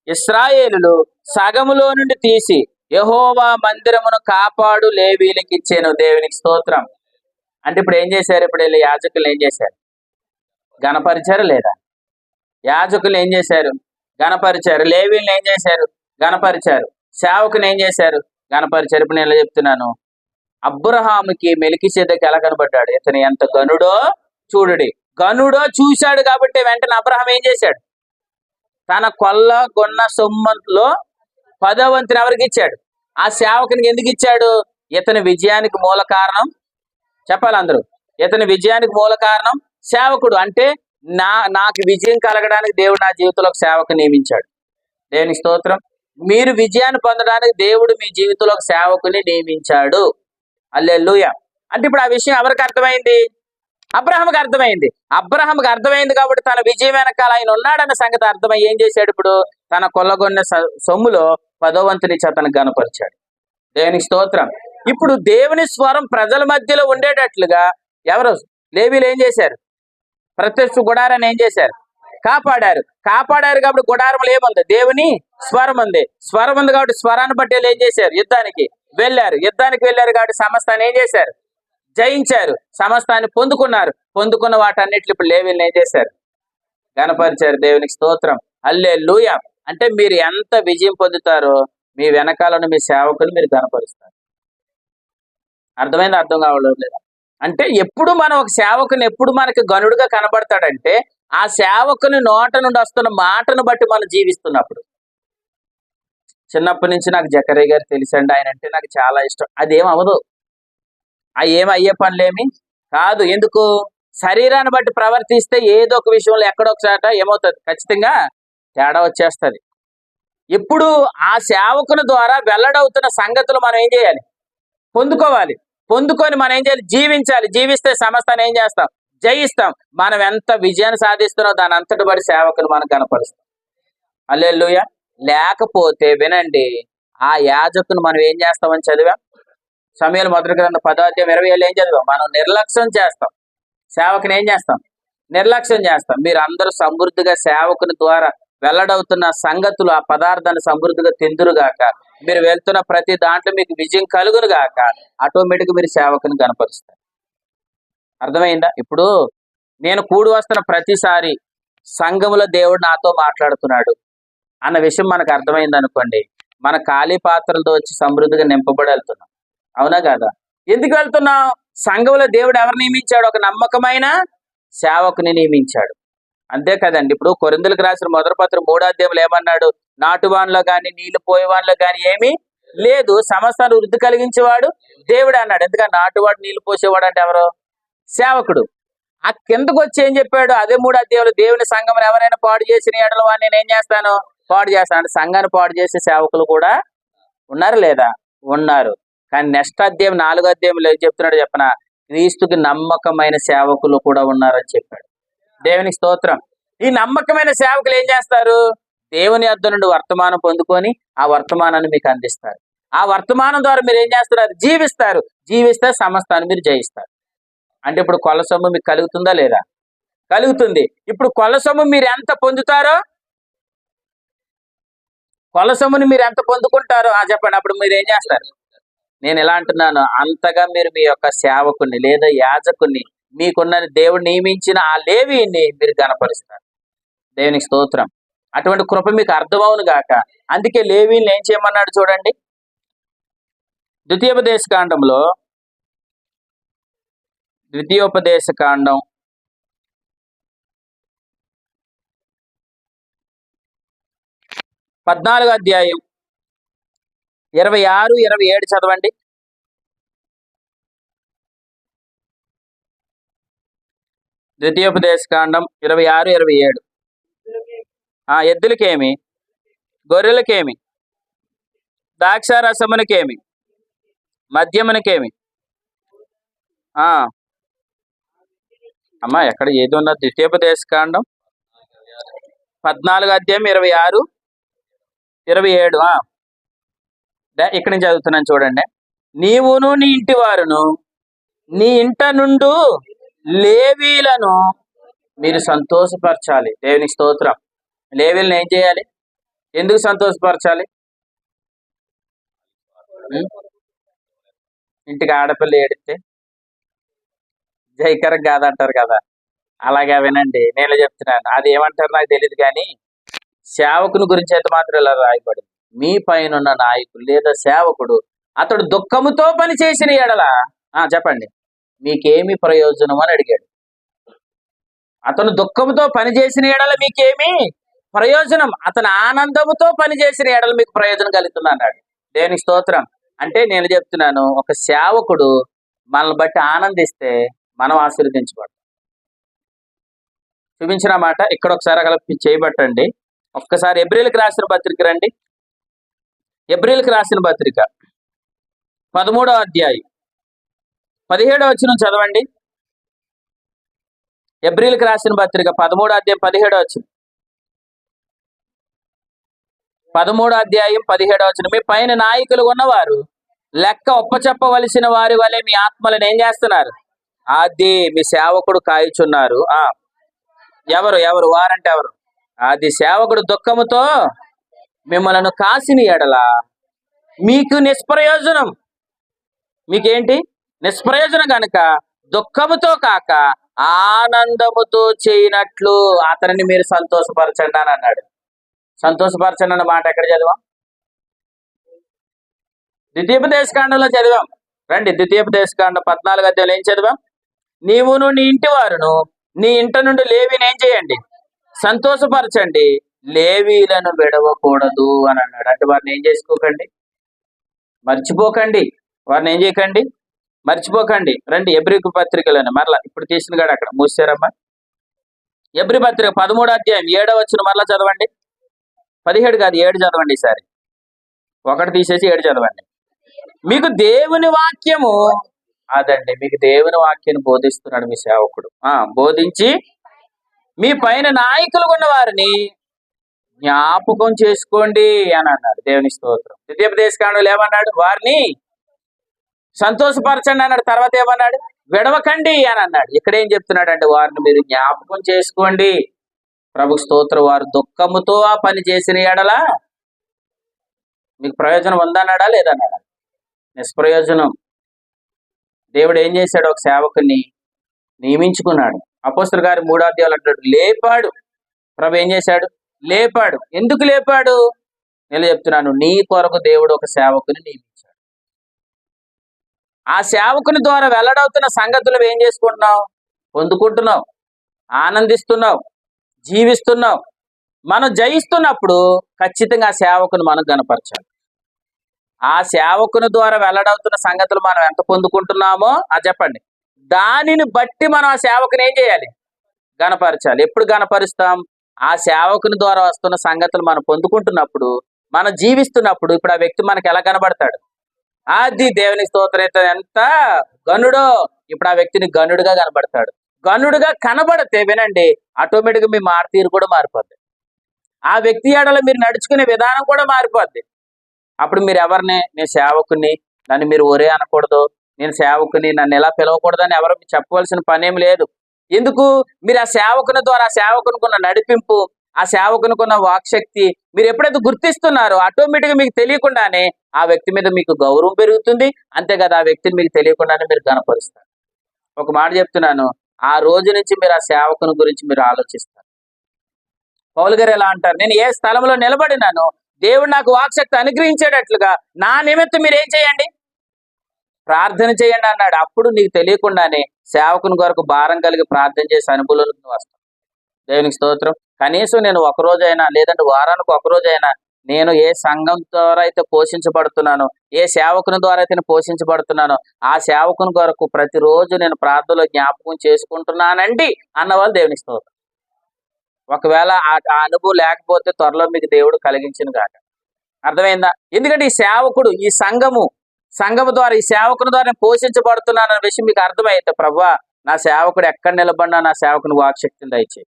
S1: ఇశ్రాయేలులు సగములో నుండి తీసి యెహోవా మందిరమును కాపాడు లేవీలకు ఇచ్చాను. దేవునికి స్తోత్రం. అంటే ఇప్పుడు ఏం చేశారు? ఇప్పుడు వీళ్ళు యాజకులు ఏం చేశారు? గణపరిచారు లేదా? యాజకులు ఏం చేశారు? గణపరిచారు. లేవీలను ఏం చేశారు? గణపరిచారు. సేవకుని ఏం చేశారు? గణపరిచారు. ఇప్పుడు నేను చెప్తున్నాను, అబ్రహాముకి మెల్కీసెదెకు ఎలా కనబడ్డాడు? ఇతను ఎంత గనుడో చూడుడి. గనుడో చూశాడు కాబట్టి వెంటనే అబ్రహాం ఏం చేశాడు? తన కొల్ల గొన్న సొమ్ములో 10వ వంతుని ఎవరికి ఇచ్చాడు? ఆ సేవకునికి. ఎందుకు ఇచ్చాడు? ఇతని విజయానికి మూల కారణం చెప్పాలి అందరూ. ఇతని విజయానికి మూల కారణం సేవకుడు. అంటే నాకు విజయం కలగడానికి దేవుడు నా జీవితంలో ఒక సేవకు నియమించాడు. దేవునికి స్తోత్రం. మీరు విజయాన్ని పొందడానికి దేవుడు మీ జీవితంలో ఒక సేవకుని నియమించాడు. హల్లెలూయా. అంటే ఇప్పుడు ఆ విషయం ఎవరికి అర్థమైంది? అబ్రహాముకి అర్థమైంది. అబ్రహాముకి అర్థమైంది కాబట్టి తన విజయం వెనకాల ఆయన ఉన్నాడన్న సంగతి అర్థమై ఏం చేశాడు? ఇప్పుడు తన కొల్లగొన్న సొమ్ములో 10వ వంతునిచ్చి అతను గణపరిచాడు. దేవునికి స్తోత్రం. ఇప్పుడు దేవుని స్వరం ప్రజల మధ్యలో ఉండేటట్లుగా ఎవరు? లేవీలు ఏం చేశారు? ప్రత్యక్ష గుడారాన్ని ఏం చేశారు? కాపాడారు. కాపాడారు కాబట్టి గుడారంలో ఏముంది? దేవుని స్వరం ఉంది. స్వరం ఉంది కాబట్టి స్వరాన్ని బట్టి ఏం చేశారు? యుద్ధానికి వెళ్ళారు. యుద్ధానికి వెళ్ళారు కాబట్టి సమస్తాన్ని ఏం చేశారు? జయించారు. సమస్తాన్ని పొందుకున్నారు. పొందుకున్న వాటన్నిటిని ఇప్పుడు లేవీలను ఏం చేశారు? గణపరిచారు. దేవునికి స్తోత్రం. హల్లెలూయా. అంటే మీరు ఎంత విజయం పొందుతారో మీ వెనకాలను మీ సేవకులు మీరు గణపరుస్తారు. అర్థమైంది? అర్థం కావడం లేదా? అంటే ఎప్పుడు మనం ఒక సేవకుని ఎప్పుడు మనకి గనుడుగా కనబడతాడంటే ఆ సేవకుని నోట నుండి వస్తున్న మాటను బట్టి మనం జీవిస్తున్నప్పుడు. చిన్నప్పటి నుంచి నాకు జకరయ్య గారు తెలుసండి. ఆయన అంటే నాకు చాలా ఇష్టం. అదేం అవ్వదు. ఏమి అయ్యే పనులేమి కాదు. ఎందుకు? శరీరాన్ని బట్టి ప్రవర్తిస్తే ఏదో ఒక విషయంలో ఎక్కడో ఒకసాట ఏమవుతుంది? ఖచ్చితంగా తేడా వచ్చేస్తుంది. ఇప్పుడు ఆ సేవకుని ద్వారా వెల్లడవుతున్న సంగతులు మనం ఏం చేయాలి? పొందుకోవాలి. పొందుకొని మనం ఏం చేయాలి? జీవించాలి. జీవిస్తే సమస్తాన్ని ఏం చేస్తాం? జయిస్తాం. మనం ఎంత విజయాన్ని సాధిస్తున్నాం దాని అంతటి బట్టి సేవకులు మనం కనపరుస్తాం. హల్లెలూయా. లేకపోతే వినండి, ఆ యాజకుని మనం ఏం చేస్తామని చదివాం? సమూయేలు మొదటి గ్రంథం 10వ అధ్యాయం 27 ఏం చదివాం? మనం నిర్లక్ష్యం చేస్తాం. సేవకుని ఏం చేస్తాం? నిర్లక్ష్యం చేస్తాం. మీరు అందరూ సమృద్ధిగా సేవకుని ద్వారా వెల్లడవుతున్న సంగతులు ఆ పదార్థాన్ని సమృద్ధిగా తిందురుగాక. మీరు వెళ్తున్న ప్రతి దాంట్లో మీకు విజయం కలుగును గాక. ఆటోమేటిక్ మీరు సేవకుని కనపరుస్తారు. అర్థమైందా? ఇప్పుడు నేను కూడి వస్తున్న ప్రతిసారి సంఘములో దేవుడు నాతో మాట్లాడుతున్నాడు అన్న విషయం మనకు అర్థమైంది అనుకోండి, మన ఖాళీ పాత్రలతో వచ్చి సమృద్ధిగా నింపబడి వెళ్తున్నాం. అవునా కాదా? ఎందుకు వెళ్తున్నాం? సంఘంలో దేవుడు ఎవరు నియమించాడు? ఒక నమ్మకమైన సేవకుని నియమించాడు. అంతే కదండి. ఇప్పుడు కొరింథీయులకు రాసిన మొదటి పత్రిక 3వ అధ్యాయంలో ఏమన్నాడు? నాటువాన్లో కానీ నీళ్లు పోయేవాన్లో కానీ ఏమీ లేదు, సమస్తాన్ని వృద్ధి కలిగించేవాడు దేవుడు అన్నాడు. ఎందుకంటే నాటువాడు నీళ్లు పోసేవాడు అంటే ఎవరు? సేవకుడు. ఆ కిందకు వచ్చి ఏం చెప్పాడు? అదే 3 అధ్యాయులు, దేవుని సంఘం ఎవరైనా పాడు చేసిన ఎడల వాడిని నేను ఏం చేస్తాను? పాడు చేస్తాను. అంటే సంఘాన్ని పాడు చేసే సేవకులు కూడా ఉన్నారు లేదా? ఉన్నారు. కానీ నెక్స్ట్ అధ్యాయం 4వ అధ్యాయంలో ఏం చెప్తున్నాడు చెప్పన? క్రీస్తుకి నమ్మకమైన సేవకులు కూడా ఉన్నారని చెప్పాడు. దేవునికి స్తోత్రం. ఈ నమ్మకమైన సేవకులు ఏం చేస్తారు? దేవుని యొద్ద నుండి వర్తమానం పొందుకొని ఆ వర్తమానాన్ని మీకు అందిస్తారు. ఆ వర్తమానం ద్వారా మీరు ఏం చేస్తారు? జీవిస్తారు. జీవిస్తే సమస్తాన్ని మీరు జయిస్తారు. అంటే ఇప్పుడు కొల్ల సొమ్ము మీకు కలుగుతుందా లేదా? కలుగుతుంది. ఇప్పుడు కొల్ల సొమ్ము మీరు ఎంత పొందుతారో, కొల్ల సొమ్ముని మీరు ఎంత పొందుకుంటారో చెప్పండి. అప్పుడు మీరు ఏం చేస్తారు? నేను ఎలా అంటున్నాను? అంతగా మీరు మీ యొక్క సేవకుని లేదా యాజకుని, మీకున్న దేవుడు నియమించిన ఆ లేవీని మీరు గణపరుస్తారు. దేవునికి స్తోత్రం. అటువంటి కృప మీకు అర్థమవును గాక. అందుకే లేవీని ఏం చేయమన్నాడు చూడండి. ద్వితీయోపదేశ కాండం 14వ అధ్యాయం 26, 27 చదవండి. ద్వితీయోపదేశ కాండం 26, 27. ఎద్దులకేమి, గొర్రెలకేమి, ద్రాక్షారసమునకేమి, మద్యమునకేమి. అమ్మా ఎక్కడ ఏది ఉన్నది? ద్వితీయోపదేశ కాండం 14వ అధ్యాయం 26, 27. ఇక్కడి నుంచి చదువుతున్నాను చూడండి. నీవును నీ ఇంటి వారును నీ ఇంట నుండు లేవీలను మీరు సంతోషపరచాలి. దేవునికి స్తోత్రం. లేవీలను ఏం చేయాలి? ఎందుకు సంతోషపరచాలి? ఇంటికి ఆడపిల్ల ఏడితే జైకరం కాదంటారు కదా, అలాగే వినండి. నేను చెప్తున్నాను, అది ఏమంటారు నాకు తెలియదు, కానీ సేవకుని గురించి అయితే మాత్రం ఇలా రాయబడింది. మీ పైన ఉన్న నాయకుడు లేదా సేవకుడు అతడు దుఃఖముతో పని చేసిన ఎడల చెప్పండి మీకేమి ప్రయోజనం అని అడిగాడు. అతను దుఃఖముతో పని చేసిన ఎడల మీకేమి ప్రయోజనం? అతను ఆనందముతో పని చేసిన ఎడల మీకు ప్రయోజనం కలుగుతుంది అన్నాడు. దేవునికి స్తోత్రం. అంటే నేను చెప్తున్నాను, ఒక సేవకుడు మనల్ని బట్టి ఆనందిస్తే మనం ఆశీర్వదించబడతాం. చూపించిన మాట ఇక్కడ ఒకసారి అలా చేయబట్టండి. ఒక్కసారి ఎబ్రీలకు రాసిన పత్రిక రండి. ఎబ్రీలకు రాసిన పత్రిక 13వ అధ్యాయం 17వ వచనం చదవండి. ఎబ్రీలకు రాసిన పత్రిక 13వ అధ్యాయం 17వ వచనం. 13వ అధ్యాయం 17వ వచనం. మీ పైన నాయకులు ఉన్నవారు లెక్క ఒప్పచెప్పవలసిన వారి వలె మీ ఆత్మలను ఏం చేస్తున్నారు? అది మీ సేవకుడు కాయుచున్నారు. ఎవరు వారంటే ఎవరు? అది సేవకుడు దుఃఖముతో మిమ్మల్ని కాసిన ఎడల మీకు నిష్ప్రయోజనం. మీకేంటి? నిష్ప్రయోజనం కనుక దుఃఖముతో కాక ఆనందముతో చేయనట్లు అతనిని మీరు సంతోషపరచండి అని అన్నాడు. సంతోషపరచండి అన్న మాట ఎక్కడ చదివాం? ద్వితీయోపదేశ కాండంలో చదివాం. రండి, ద్వితీయోపదేశ కాండం 14వ అధ్యాయంలో ఏం చదివాం? నీవును నీ ఇంటి వారును నీ ఇంట నుండి లేవీని ఏం చేయండి? సంతోషపరచండి, లేవీలను విడవకూడదు అని అన్నాడు. అంటే వారిని ఏం చేసుకోకండి, మర్చిపోకండి. వారిని ఏం చేయకండి, మర్చిపోకండి. రండి ఎబ్రీ పత్రికలను మరలా ఇప్పుడు తీసిన కాడ అక్కడ మూసారమ్మా. ఎబ్రీ పత్రిక 13వ అధ్యాయం 7వ వచనం మరలా చదవండి. 17 కాదు 7 చదవండి. ఈసారి 1 తీసేసి 7 చదవండి. మీకు దేవుని వాక్యము అదండి, మీకు దేవుని వాక్యాన్ని బోధిస్తున్నాడు మీ సేవకుడు. బోధించి మీ పైన నాయకులు ఉన్న వారిని జ్ఞాపకం చేసుకోండి అని అన్నాడు. దేవుని స్తోత్రం. ద్వితీయోపదేశ కాండంలో ఏమన్నాడు? వారిని సంతోషపరచండి అన్నాడు. తర్వాత ఏమన్నాడు? విడవకండి అని అన్నాడు. ఇక్కడ ఏం చెప్తున్నాడు అంటే వారిని మీరు జ్ఞాపకం చేసుకోండి. ప్రభు స్తోత్రం. వారు దుఃఖముతో ఆ పని చేసిన ఎడల మీకు ప్రయోజనం ఉందన్నాడా లేదన్నాడా? నిష్ప్రయోజనం. దేవుడు ఏం చేశాడు? ఒక సేవకుని నియమించుకున్నాడు. అపోస్తలుల కార్యం 3వ అధ్యాయం అంటాడు లేపాడు. ప్రభు ఏం చేశాడు? లేపాడు. ఎందుకు లేపాడు? నేను చెప్తున్నాను, నీ కొరకు దేవుడు ఒక సేవకుని నియమించాడు. ఆ సేవకుని ద్వారా వెల్లడవుతున్న సంగతులు ఏం చేసుకుంటున్నావు? పొందుకుంటున్నావు, ఆనందిస్తున్నావు, జీవిస్తున్నావు. మనం జయిస్తున్నప్పుడు ఖచ్చితంగా ఆ సేవకుని మనం గణపరచాలి. ఆ సేవకుని ద్వారా వెల్లడవుతున్న సంగతులు మనం ఎంత పొందుకుంటున్నామో చెప్పండి. దానిని బట్టి మనం ఆ సేవకుని ఏం చేయాలి? గణపరచాలి. ఎప్పుడు గణపరుస్తాం? ఆ సేవకుని ద్వారా వస్తున్న సంగతులు మనం పొందుకుంటున్నప్పుడు, మనం జీవిస్తున్నప్పుడు. ఇప్పుడు ఆ వ్యక్తి మనకి ఎలా కనబడతాడు? అది దేవుని స్తోత్రం, ఎంత గనుడో! ఇప్పుడు ఆ వ్యక్తిని గనుడుగా కనబడతాడు. గనుడుగా కనబడితే వినండి, ఆటోమేటిక్గా మీ మాట తీరు కూడా మారిపోద్ది. ఆ వ్యక్తి ఎడల మీరు నడుచుకునే విధానం కూడా మారిపోద్ది. అప్పుడు మీరు ఎవరిని? నేను సేవకుని, నన్ను మీరు ఒరే అనకూడదు, నేను సేవకుని, నన్ను ఎలా పిలవకూడదని ఎవరు చెప్పవలసిన పనేం లేదు. ఎందుకు? మీరు ఆ సేవకుని ద్వారా, ఆ సేవకునికున్న నడిపింపు, ఆ సేవకునికున్న వాక్శక్తి మీరు ఎప్పుడైతే గుర్తిస్తున్నారో, ఆటోమేటిక్గా మీకు తెలియకుండానే ఆ వ్యక్తి మీద మీకు గౌరవం పెరుగుతుంది. అంతే కదా, ఆ వ్యక్తిని మీకు తెలియకుండానే మీరు కనపరుస్తారు. ఒక మాట చెప్తున్నాను, ఆ రోజు నుంచి మీరు ఆ సేవకుని గురించి మీరు ఆలోచిస్తారు. పౌలు గారు ఎలా అంటారు? నేను ఏ స్థలంలో నిలబడినాను, దేవుడు నాకు వాక్శక్తి అనుగ్రహించేటట్లుగా నా నిమిత్తం మీరు ఏం చేయండి? ప్రార్థన చేయండి అన్నాడు. అప్పుడు నీకు తెలియకుండానే సేవకుని కొరకు భారం కలిగి ప్రార్థన చేసే అనుభూతులకు వస్తాం. దేవునికి స్తోత్రం. కనీసం నేను ఒక రోజైనా, లేదంటే వారానికి ఒక రోజైనా, నేను ఏ సంఘం ద్వారా అయితే పోషించబడుతున్నానో, ఏ సేవకుని ద్వారా అయితే నేను పోషించబడుతున్నానో, ఆ సేవకుని కొరకు ప్రతిరోజు నేను ప్రార్థనలో జ్ఞాపకం చేసుకుంటున్నానండి అన్నవాళ్ళు దేవునికి స్తోత్రం. ఒకవేళ ఆ అనుభవం లేకపోతే త్వరలో మీకు దేవుడు కలిగించిన కాక. అర్థమైందా? ఎందుకంటే ఈ సేవకుడు, ఈ సంఘము ద్వారా, ఈ సేవకుని ద్వారా నేను పోషించబడుతున్నానన్న విషయం మీకు అర్థమైతే, ప్రభువా నా సేవకుడు ఎక్కడ నిలబడినా నా సేవకుని వాక్శక్తిని దయచేయి.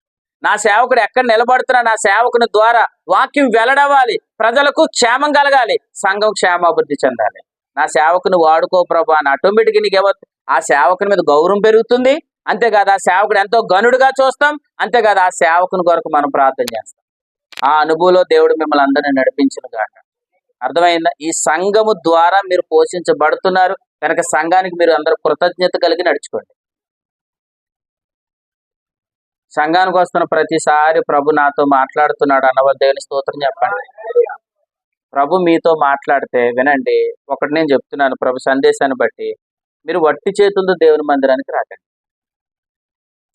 S1: నా సేవకుడు ఎక్కడ నిలబడుతున్నా నా సేవకుని ద్వారా వాక్యం వెల్లడవ్వాలి, ప్రజలకు క్షేమం కలగాలి, సంఘం క్షేమాభివృద్ధి చెందాలి. నా సేవకుని వాడుకో ప్రభా అని ఆటోమేటిక్గా నీకు ఆ సేవకుని మీద గౌరవం పెరుగుతుంది. అంతేకాదు, ఆ సేవకుడు ఎంతో గనుడుగా చూస్తాం. అంతేకాదు, ఆ సేవకుని కొరకు మనం ప్రార్థన చేస్తాం. ఆ అనుభవంలో దేవుడు మిమ్మల్ని అందరినీ నడిపించును గాక. అర్థమైందా? ఈ సంఘము ద్వారా మీరు పోషించబడుతున్నారు కనుక సంఘానికి మీరు అందరూ కృతజ్ఞత కలిగి నడుచుకోండి. సంఘానికి వస్తున్న ప్రతిసారి ప్రభు నాతో మాట్లాడుతున్నాడు అన్నవాళ్ళు దేవుని స్తోత్రం చెప్పండి. ప్రభు మీతో మాట్లాడితే వినండి. ఒకటి నేను చెప్తున్నాను, ప్రభు సందేశాన్ని బట్టి మీరు వట్టి చేతులతో దేవుని మందిరానికి రాకండి.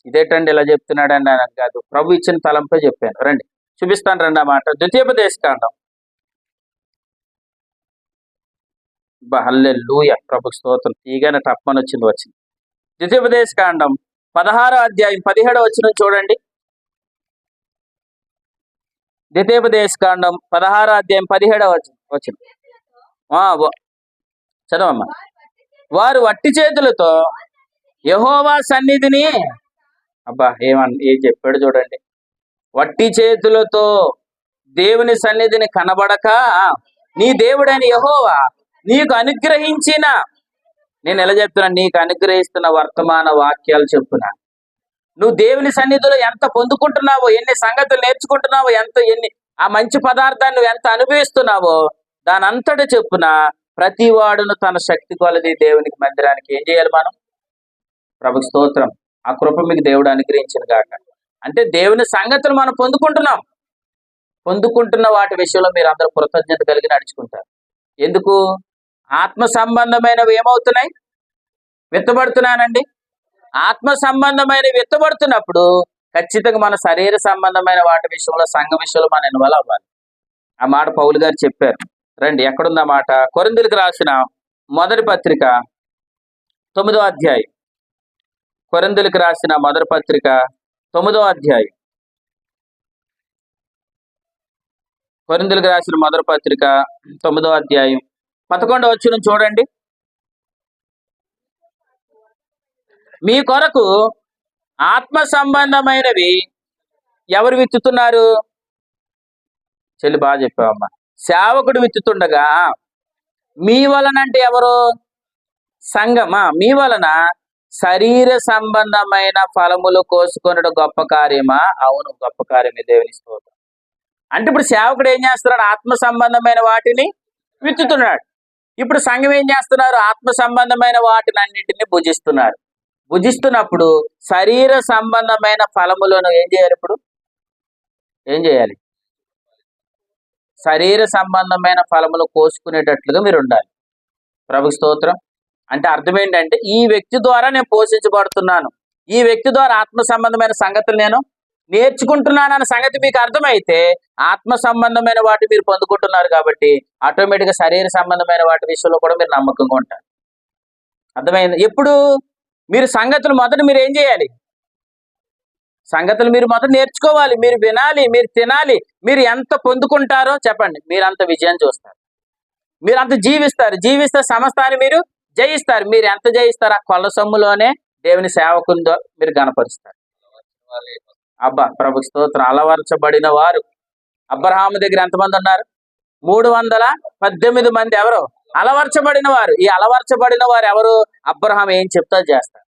S1: ఇదేటండి ఇలా చెప్తున్నాడండి అని కాదు, ప్రభు ఇచ్చిన తలంపై చెప్పాను. రండి చూపిస్తాను, రండి ఆ మాట. ద్వితీయోపదేశకాండం. హల్లెలూయా, ప్రభు స్తోత్రం. తీగానే తప్పని వచ్చింది. ద్వితీయోపదేశకాండం 16వ అధ్యాయం 17వ వచనం చూడండి. ద్వితీయోపదేశకాండం 16వ అధ్యాయం 17వ వచనం చదవమ్మా. వారు వట్టి చేతులతో యెహోవా సన్నిధిని, అబ్బా ఏం చెప్పాడు చూడండి. వట్టి చేతులతో దేవుని సన్నిధిని కనబడక నీ దేవుడైన యెహోవా నీకు అనుగ్రహించిన, నేను ఎలా చెప్తున్నాను, నీకు అనుగ్రహిస్తున్న వర్తమాన వాక్యాలు చెప్పునా. నువ్వు దేవుని సన్నిధిలో ఎంత పొందుకుంటున్నావో, ఎన్ని సంగతులు నేర్చుకుంటున్నావో, ఆ మంచి పదార్థాన్ని నువ్వు ఎంత అనుభవిస్తున్నావో దాని అంతటి చెప్పున ప్రతి వాడును తన శక్తి కొలది దేవునికి మందిరానికి ఏం చేయాలి మనం? ప్రభు స్తోత్రం. ఆ కృప మీకు దేవుడు అనుగ్రహించిన గాక. అంటే దేవుని సంగతులు మనం పొందుకుంటున్న వాటి విషయంలో మీరు అందరూ కృతజ్ఞత కలిగి నడుచుకుంటారు. ఎందుకు? ఆత్మ సంబంధమైనవి ఏమవుతున్నాయి? విత్తబడుతున్నానండి. ఆత్మ సంబంధమైనవి విత్తబడుతున్నప్పుడు ఖచ్చితంగా మన శరీర సంబంధమైన వాటి విషయంలో, సంఘ విషయంలో మనం ఇన్వాల్వ్ అవ్వాలి. ఆ మాట పౌలు గారు చెప్పారు. రండి, ఎక్కడుంది ఆ మాట? కొరింథీయులకు రాసిన మొదటి పత్రిక 9వ అధ్యాయం. కొరింథీయులకు రాసిన మొదటి పత్రిక 9వ అధ్యాయం. కొరింథీయులకు రాసిన మొదటి పత్రిక 9వ అధ్యాయం 11వ వచనం చూడండి. మీ కొరకు ఆత్మ సంబంధమైనవి ఎవరు విత్తుతున్నారు? చెల్లి బాగా చెప్పావమ్మా. సేవకుడు విత్తుతుండగా మీ వలన, అంటే ఎవరు? సంఘమా. మీ వలన శరీర సంబంధమైన ఫలములు కోసుకొనడం గొప్ప కార్యమా? అవును, గొప్ప కార్యమే, దేవుని స్తోత్రం. అంటే ఇప్పుడు సేవకుడు ఏం చేస్తున్నాడు? ఆత్మ సంబంధమైన వాటిని విత్తుతున్నాడు. ఇప్పుడు సంఘం ఏం చేస్తున్నారు? ఆత్మ సంబంధమైన వాటిని అన్నిటిని భుజిస్తున్నప్పుడు శరీర సంబంధమైన ఫలములను ఏం చేయాలి? ఇప్పుడు ఏం చేయాలి? శరీర సంబంధమైన ఫలములు కోసుకునేటట్లుగా మీరు ఉండాలి. ప్రభు స్తోత్రం. అంటే అర్థం ఏంటంటే, ఈ వ్యక్తి ద్వారా నేను పోషించబడుతున్నాను, ఈ వ్యక్తి ద్వారా ఆత్మ సంబంధమైన సంగతులు నేను నేర్చుకుంటున్నానన్న సంగతి మీకు అర్థమైతే ఆత్మ సంబంధమైన వాటి మీరు పొందుకుంటున్నారు కాబట్టి ఆటోమేటిక్గా శరీర సంబంధమైన వాటి విషయంలో కూడా మీరు నమ్మకంగా ఉంటారు. అర్థమైంది? ఎప్పుడు? మీరు సంగతులు మొదట మీరు ఏం చేయాలి? సంగతులు మీరు మొదట నేర్చుకోవాలి, మీరు వినాలి, మీరు తినాలి. మీరు ఎంత పొందుకుంటారో చెప్పండి, మీరు అంత విజయం చూస్తారు, మీరు అంత జీవిస్తారు. జీవిస్తే సమస్తాన్ని మీరు జయిస్తారు. మీరు ఎంత జయిస్తారు? ఆ కొల్ల సొమ్ములోనే దేవుని సేవకుందో మీరు గణపరుస్తారు. అబ్బా ప్రభు స్తోత్రం. అలవర్చబడిన వారు అబ్రహాము దగ్గర ఎంతమంది ఉన్నారు? 318 మంది. ఎవరు? అలవర్చబడిన వారు. ఈ అలవర్చబడిన వారు ఎవరు? అబ్రహాం ఏం చెప్తా చేస్తారు.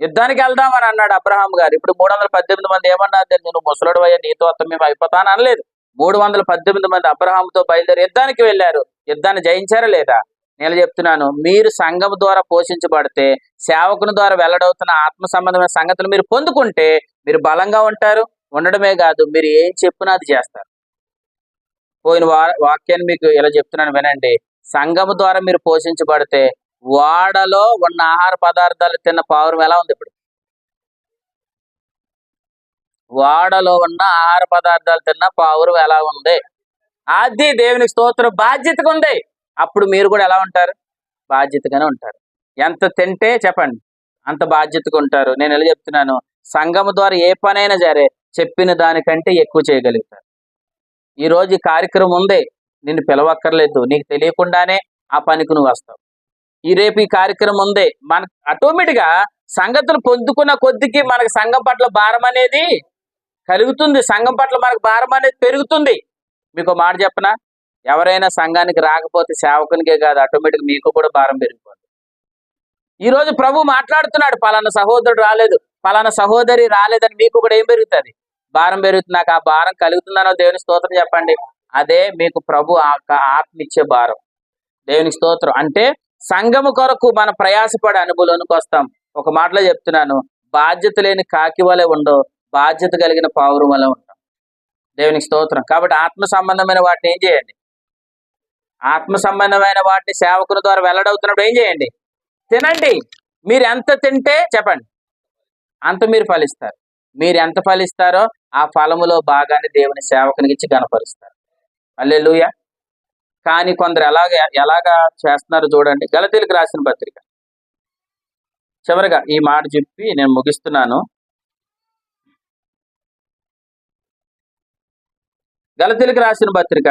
S1: యుద్ధానికి వెళ్దామని అన్నాడు అబ్రహాం గారు. ఇప్పుడు 318 మంది ఏమన్నారు? నేను ముసలుడు అయ్యా, నీతో అత్త మేము అయిపోతాను అనలేదు. 318 మంది అబ్రహాంతో బయలుదేరి యుద్ధానికి వెళ్ళారు. యుద్ధాన్ని జయించారా లేదా? నేను చెప్తున్నాను, మీరు సంఘం ద్వారా పోషించబడితే, సేవకుని ద్వారా వెల్లడవుతున్న ఆత్మ సంబంధమైన సంగతులు మీరు పొందుకుంటే మీరు బలంగా ఉంటారు. ఉండడమే కాదు, మీరు ఏం చెప్పినా అది చేస్తారు. పోయిన వాక్యాన్ని మీకు ఇలా చెప్తున్నాను వినండి. సంఘము ద్వారా మీరు పోషించబడితే వాడలో ఉన్న ఆహార పదార్థాలు తిన్న పావురం ఎలా ఉంది? ఇప్పుడు వాడలో ఉన్న ఆహార పదార్థాలు తిన్న పావురం ఎలా ఉంది? అది దేవునికి స్తోత్రం. బాధ్యతగా ఉంది. అప్పుడు మీరు కూడా ఎలా ఉంటారు? బాధ్యతగానే ఉంటారు. ఎంత తింటే చెప్పండి అంత బాధ్యతగా ఉంటారు. నేను ఎలా చెప్తున్నాను, సంఘము ద్వారా ఏ పనైనా సరే చెప్పిన దానికంటే ఎక్కువ చేయగలుగుతారు. ఈ రోజు ఈ కార్యక్రమం ఉంది, నిన్ను పిలవక్కర్లేదు, నీకు తెలియకుండానే ఆ పనికి నువ్వు వస్తావు. రేపు ఈ కార్యక్రమం ఉంది, మనకు ఆటోమేటిక్గా సంగతులు పొందుకున్న కొద్దికి మనకు సంఘం పట్ల భారం అనేది కలుగుతుంది. సంఘం పట్ల మనకు భారం అనేది పెరుగుతుంది. మీకు మాట చెప్పనా, ఎవరైనా సంఘానికి రాకపోతే సేవకునికే కాదు, ఆటోమేటిక్ మీకు కూడా భారం పెరిగిపోతుంది. ఈ రోజు ప్రభు మాట్లాడుతున్నాడు, పలానా సహోదరుడు రాలేదు, పలానా సహోదరి రాలేదని మీకు కూడా ఏం పెరుగుతుంది? భారం పెరుగుతుంది. నాకు ఆ భారం కలుగుతుందనో దేవుని స్తోత్రం చెప్పండి. అదే మీకు ప్రభు ఆత్మ ఇచ్చే భారం. దేవుని స్తోత్రం. అంటే సంఘము కొరకు మన ప్రయాసపడే అనుభవంలోనికి వస్తాం. ఒక మాటలో చెప్తున్నాను, బాధ్యత లేని కాకి వలె ఉండో, బాధ్యత కలిగిన పావురం వలె ఉంటాం. దేవునికి స్తోత్రం. కాబట్టి ఆత్మ సంబంధమైన వాటిని ఏం చేయండి? ఆత్మ సంబంధమైన వాటిని సేవకుల ద్వారా వెల్లడవుతున్నప్పుడు ఏం చేయండి? తినండి. మీరు ఎంత తింటే చెప్పండి అంత మీరు ఫలిస్తారు. మీరు ఎంత ఫలిస్తారో ఆ ఫలములో భాగాన్ని దేవుని సేవకునికి ఇచ్చి గణపరుస్తారు. హల్లెలూయా. కానీ కొందరు ఎలాగా చేస్తున్నారు చూడండి. గలతీయులకు రాసిన పత్రిక, చివరిగా ఈ మాట చెప్పి నేను ముగిస్తున్నాను. గలతీయులకు రాసిన పత్రిక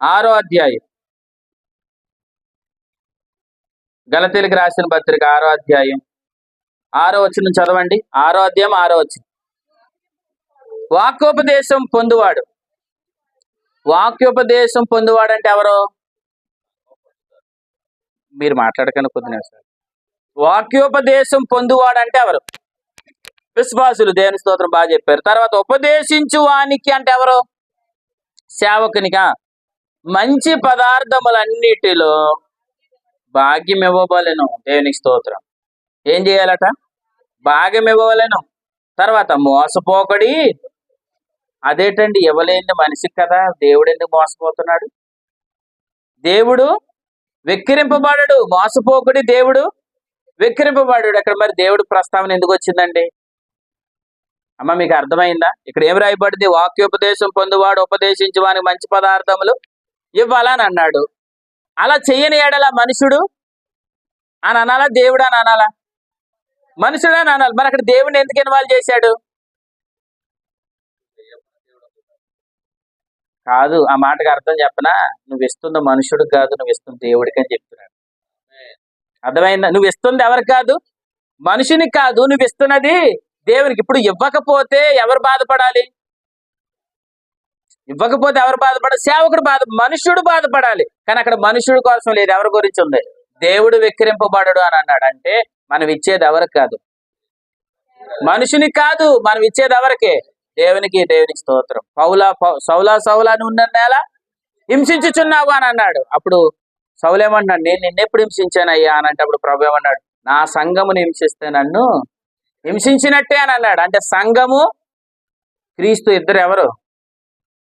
S1: 6వ అధ్యాయం. గలతీయులకు రాసిన పత్రిక 6వ అధ్యాయం 6వ వచనం చదవండి. 6వ అధ్యాయం 6వ వచనం. వాక్యోపదేశం పొందువాడు. వాక్యోపదేశం పొందువాడు అంటే ఎవరు? మీరు మాట్లాడకనే కొద్ది నిమిషాలు. వాక్యోపదేశం పొందువాడు అంటే ఎవరు? విశ్వాసులు. దేవుని స్తోత్రం, బాగా చెప్పారు. తర్వాత ఉపదేశించు వానికి అంటే ఎవరు? సేవకునిగా. మంచి పదార్థములన్నిటిలో భాగ్యం ఇవ్వవలెను. దేవునికి స్తోత్రం. ఏం చేయాలట? భాగ్యం ఇవ్వవలెను. తర్వాత మోసపోకడి. అదేంటండి, ఇవ్వలేని మనిషికి కదా దేవుడు ఎందుకు మోసపోతున్నాడు? దేవుడు వెక్కిరింపబడడు. మోసపోకడి, దేవుడు వెక్కిరింపబడాడు. అక్కడ మరి దేవుడు ప్రస్తావన ఎందుకు వచ్చిందండి? అమ్మ మీకు అర్థమైందా? ఇక్కడ ఏం రాయబడింది? వాక్యోపదేశం పొందువాడు ఉపదేశించి వానికి మంచి పదార్థములు ఇవ్వాలని అన్నాడు. అలా చెయ్యని ఏడలా మనుషుడు అని అనాలా, దేవుడు అని అనాలా? మనుషుడు అని అనాలి. మరి అక్కడ దేవుడిని ఎందుకు ఇన్వాల్వ్ చేశాడు? కాదు, ఆ మాటకు అర్థం చెప్పనా? నువ్వు ఇస్తుంది మనుషుడికి కాదు, నువ్వు ఇస్తుంది దేవుడికి అని చెప్తున్నాడు. అర్థమైందా? నువ్వు ఇస్తుంది ఎవరికి కాదు? మనుషునికి కాదు, నువ్వు ఇస్తున్నది దేవునికి. ఇప్పుడు ఇవ్వకపోతే ఎవరు బాధపడాలి? ఇవ్వకపోతే ఎవరు బాధపడాలి? సేవకుడు మనుష్యుడు బాధపడాలి. కానీ అక్కడ మనుషుడు కోసం లేదు, ఎవరి గురించి ఉంది? దేవుడు వెక్కిరింపబడడు అని అన్నాడు. అంటే మనం ఇచ్చేది ఎవరికి కాదు? మనుషునికి కాదు, మనం ఇచ్చేది ఎవరికి? దేవునికి. దేవునికి స్తోత్రం. సౌలా నువ్వు నన్ను ఎలా హింసించుచున్నావు అని అన్నాడు. అప్పుడు సౌలు ఏమన్నాడు? నేను నిన్నెప్పుడు హింసించానయ్యా అని అంటే అప్పుడు ప్రభు ఏమన్నాడు? నా సంఘమును హింసిస్తే నన్ను హింసించినట్టే అని అన్నాడు. అంటే సంఘము క్రీస్తు ఇద్దరు ఎవరు?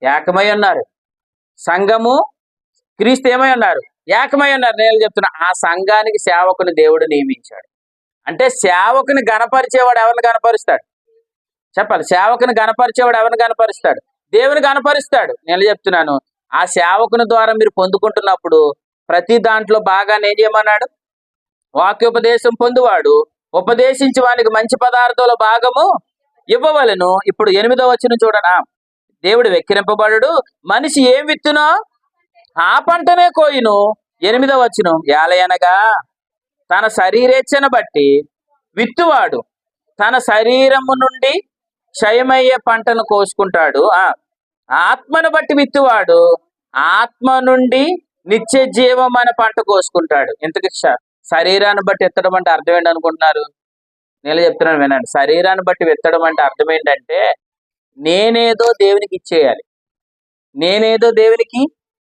S1: ఏకమై ఉన్నారు. సంఘము క్రీస్తు ఏమై ఉన్నారు? ఏకమై ఉన్నారు. నేను చెప్తున్నా, ఆ సంఘానికి సేవకుని దేవుడు నియమించాడు. అంటే సేవకుని గణపరిచేవాడు ఎవరిని గణపరుస్తాడు? చెప్పాలి. సేవకుని గణపరిచేవాడు ఎవరిని గణపరుస్తాడు? దేవుని గణపరుస్తాడు. నేను చెప్తున్నాను, ఆ సేవకుని ద్వారా మీరు పొందుకుంటున్నప్పుడు ప్రతి దాంట్లో భాగాన్ని ఏం చేయమన్నాడు? వాక్యోపదేశం పొందువాడు ఉపదేశించి వానికి మంచి పదార్థాల భాగము ఇవ్వవలెను. ఇప్పుడు 8వ వచనం చూడనా. దేవుడు వెక్కిరింపబడు, మనిషి ఏం విత్తునో ఆ పంటనే కోయును. 8వ వచనం, ఏలయనగా తన శరీరేచ్ఛను బట్టి విత్తువాడు తన శరీరము నుండి క్షయమయ్యే పంటను కోసుకుంటాడు. ఆత్మను బట్టి విత్తువాడు ఆత్మ నుండి నిత్య జీవం అనే పంట కోసుకుంటాడు. ఇంతకు శరీరాన్ని బట్టి విత్తడం అంటే అర్థం ఏంటి అనుకుంటున్నారు? నేను చెప్తున్నాను వినండి. శరీరాన్ని బట్టి విత్తడం అంటే అర్థం ఏంటంటే నేనేదో దేవునికి ఇచ్చేయాలి, నేనేదో దేవునికి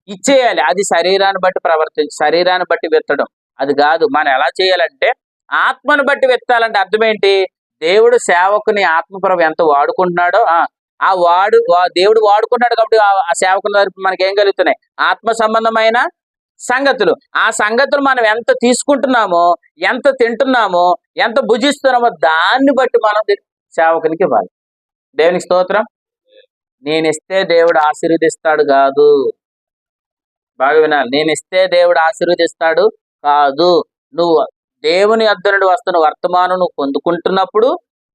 S1: ఇచ్చేయాలి. అది శరీరాన్ని బట్టి శరీరాన్ని బట్టి విత్తడం అది కాదు. మనం ఎలా చేయాలంటే ఆత్మను బట్టి విత్తాలంటే అర్థం ఏంటి? దేవుడు సేవకుని ఆత్మపరం ఎంత వాడుకుంటున్నాడో దేవుడు వాడుకున్నాడు కాబట్టి ఆ సేవకుని మనకి ఏం కలుగుతున్నాయి? ఆత్మ సంబంధమైన సంగతులు. ఆ సంగతులు మనం ఎంత తీసుకుంటున్నామో, ఎంత తింటున్నామో, ఎంత భుజిస్తున్నామో దాన్ని బట్టి మనం సేవకునికి ఇవ్వాలి. దేవునికి స్తోత్రం. నేను ఇస్తే దేవుడు ఆశీర్వదిస్తాడు కాదు. బాగా వినాలి. నేను ఇస్తే దేవుడు ఆశీర్వదిస్తాడు కాదు. నువ్వు దేవుని యొద్ద నుండి వస్తున్న వర్తమానం నువ్వు పొందుకుంటున్నప్పుడు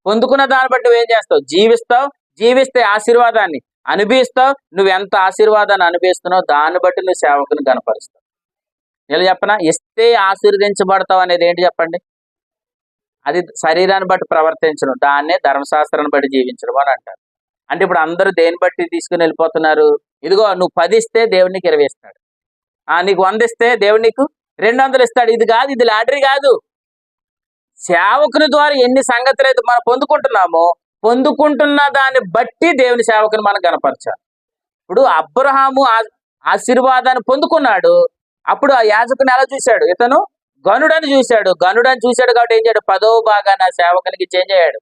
S1: పొందుకున్న దాన్ని బట్టి నువ్వేం చేస్తావు? జీవిస్తావు. జీవిస్తే ఆశీర్వాదాన్ని అనుభవిస్తావు. నువ్వు ఎంత ఆశీర్వాదాన్ని అనుభవిస్తున్నావు దాన్ని బట్టి నువ్వు సేవకుని కనపరుస్తావు. ఇలా చెప్పనా? ఇస్తే ఆశీర్వదించబడతావు అనేది ఏంటి చెప్పండి? అది శరీరాన్ని బట్టి ప్రవర్తించడం, దాన్నే ధర్మశాస్త్రాన్ని బట్టి జీవించడం అని అంటారు. అంటే ఇప్పుడు అందరూ దేని బట్టి తీసుకుని వెళ్ళిపోతున్నారు? ఇదిగో నువ్వు 10 ఇస్తే దేవుడికి 20 ఇస్తాడు, నీకు 100 ఇస్తే దేవుడు నీకు 200 ఇస్తాడు. ఇది కాదు, ఇది లాటరీ కాదు. సేవకుని ద్వారా ఎన్ని సంగతులు అయితే మనం పొందుకుంటున్నామో పొందుకుంటున్న దాన్ని బట్టి దేవుని సేవకుని మనం కనపరచాలి. ఇప్పుడు అబ్రహాము ఆశీర్వాదాన్ని పొందుకున్నాడు. అప్పుడు ఆ యాజకుని ఎలా చూశాడు? ఇతను గనుడని చూశాడు. గనుడని చూశాడు కాబట్టి ఏం చేయడు? 10వ భాగాన్ని ఆ సేవకునికి చేంజ్ అయ్యాడు,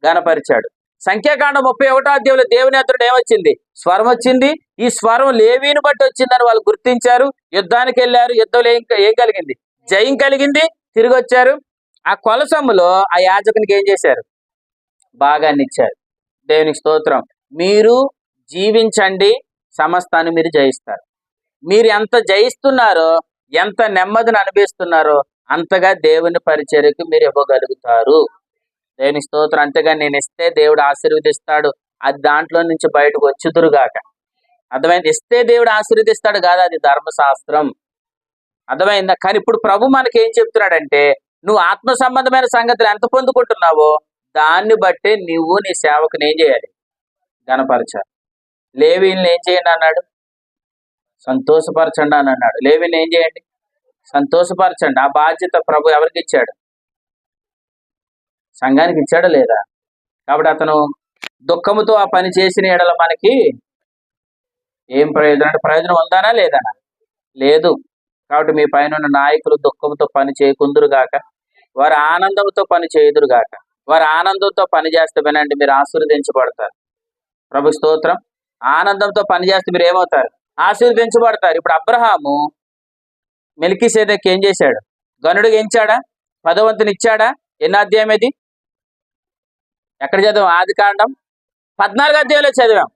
S1: గనపరిచాడు. సంఖ్యాకాండం 31వ అధ్యాయంలో దేవుని అతడు ఏమొచ్చింది? స్వరం వచ్చింది. ఈ స్వరం లేవీని బట్టి వచ్చిందని వాళ్ళు గుర్తించారు. యుద్ధానికి వెళ్ళారు. యుద్ధంలో ఏం కలిగింది? జయం కలిగింది. తిరిగి వచ్చారు. ఆ కొలసమ్ములో ఆ యాజకునికి ఏం చేశారు? భాగాన్ని ఇచ్చారు. దేవునికి స్తోత్రం. మీరు జీవించండి, సమస్తాన్ని మీరు జయిస్తారు. మీరు ఎంత జయిస్తున్నారో, ఎంత నెమ్మదిని అనుభవిస్తున్నారో అంతగా దేవుని పరిచర్యకు మీరు ఇవ్వగలుగుతారు. దేవుని స్తోత్రం. అంతేగా నేను ఇస్తే దేవుడు ఆశీర్వదిస్తాడు, అది దాంట్లో నుంచి బయటకు వచ్చుదురుగాక. అర్థమైంది? ఇస్తే దేవుడు ఆశీర్వదిస్తాడు కాదు, అది ధర్మశాస్త్రం. అర్థమైందా? కానీ ఇప్పుడు ప్రభు మనకి ఏం చెప్తున్నాడంటే నువ్వు ఆత్మ సంబంధమైన సంగతులు ఎంత పొందుకుంటున్నావో దాన్ని బట్టి నువ్వు నీ సేవకుని ఏం చేయాలి? గణపరచాలి. లేవీని ఏం చేయండి అన్నాడు? సంతోషపరచండి అని అన్నాడు. లేవీని ఏం చేయండి? సంతోషపరచండి. ఆ బాధ్యత ప్రభు ఎవరికి ఇచ్చాడు? సంఘానికి ఇచ్చాడా లేదా? కాబట్టి అతను దుఃఖముతో ఆ పని చేసిన ఎడల మనకి ఏం ప్రయోజనం? అంటే ప్రయోజనం ఉందానా లేదనా? లేదు. కాబట్టి మీ పైన ఉన్న నాయకులు దుఃఖంతో పని చేయకుందురుగాక, వారు ఆనందంతో పని చేయుదురుగాక. వారు ఆనందంతో పని చేస్తే వినండి, మీరు ఆశీర్వదించబడతారు. ప్రభు స్తోత్రం. ఆనందంతో పని చేస్తే మీరు ఏమవుతారు? ఆశీర్వదించబడతారు. ఇప్పుడు అబ్రహాము మెల్కీసెదెకు ఏం చేశాడు? గనుడిగా ఎంచాడా? 10వ వంతుని ఇచ్చాడా? ఎన్నో అధ్యాయం ఇది? ఎక్కడ చదివాం? ఆదికాండం 14వ అధ్యాయంలో చదివాం.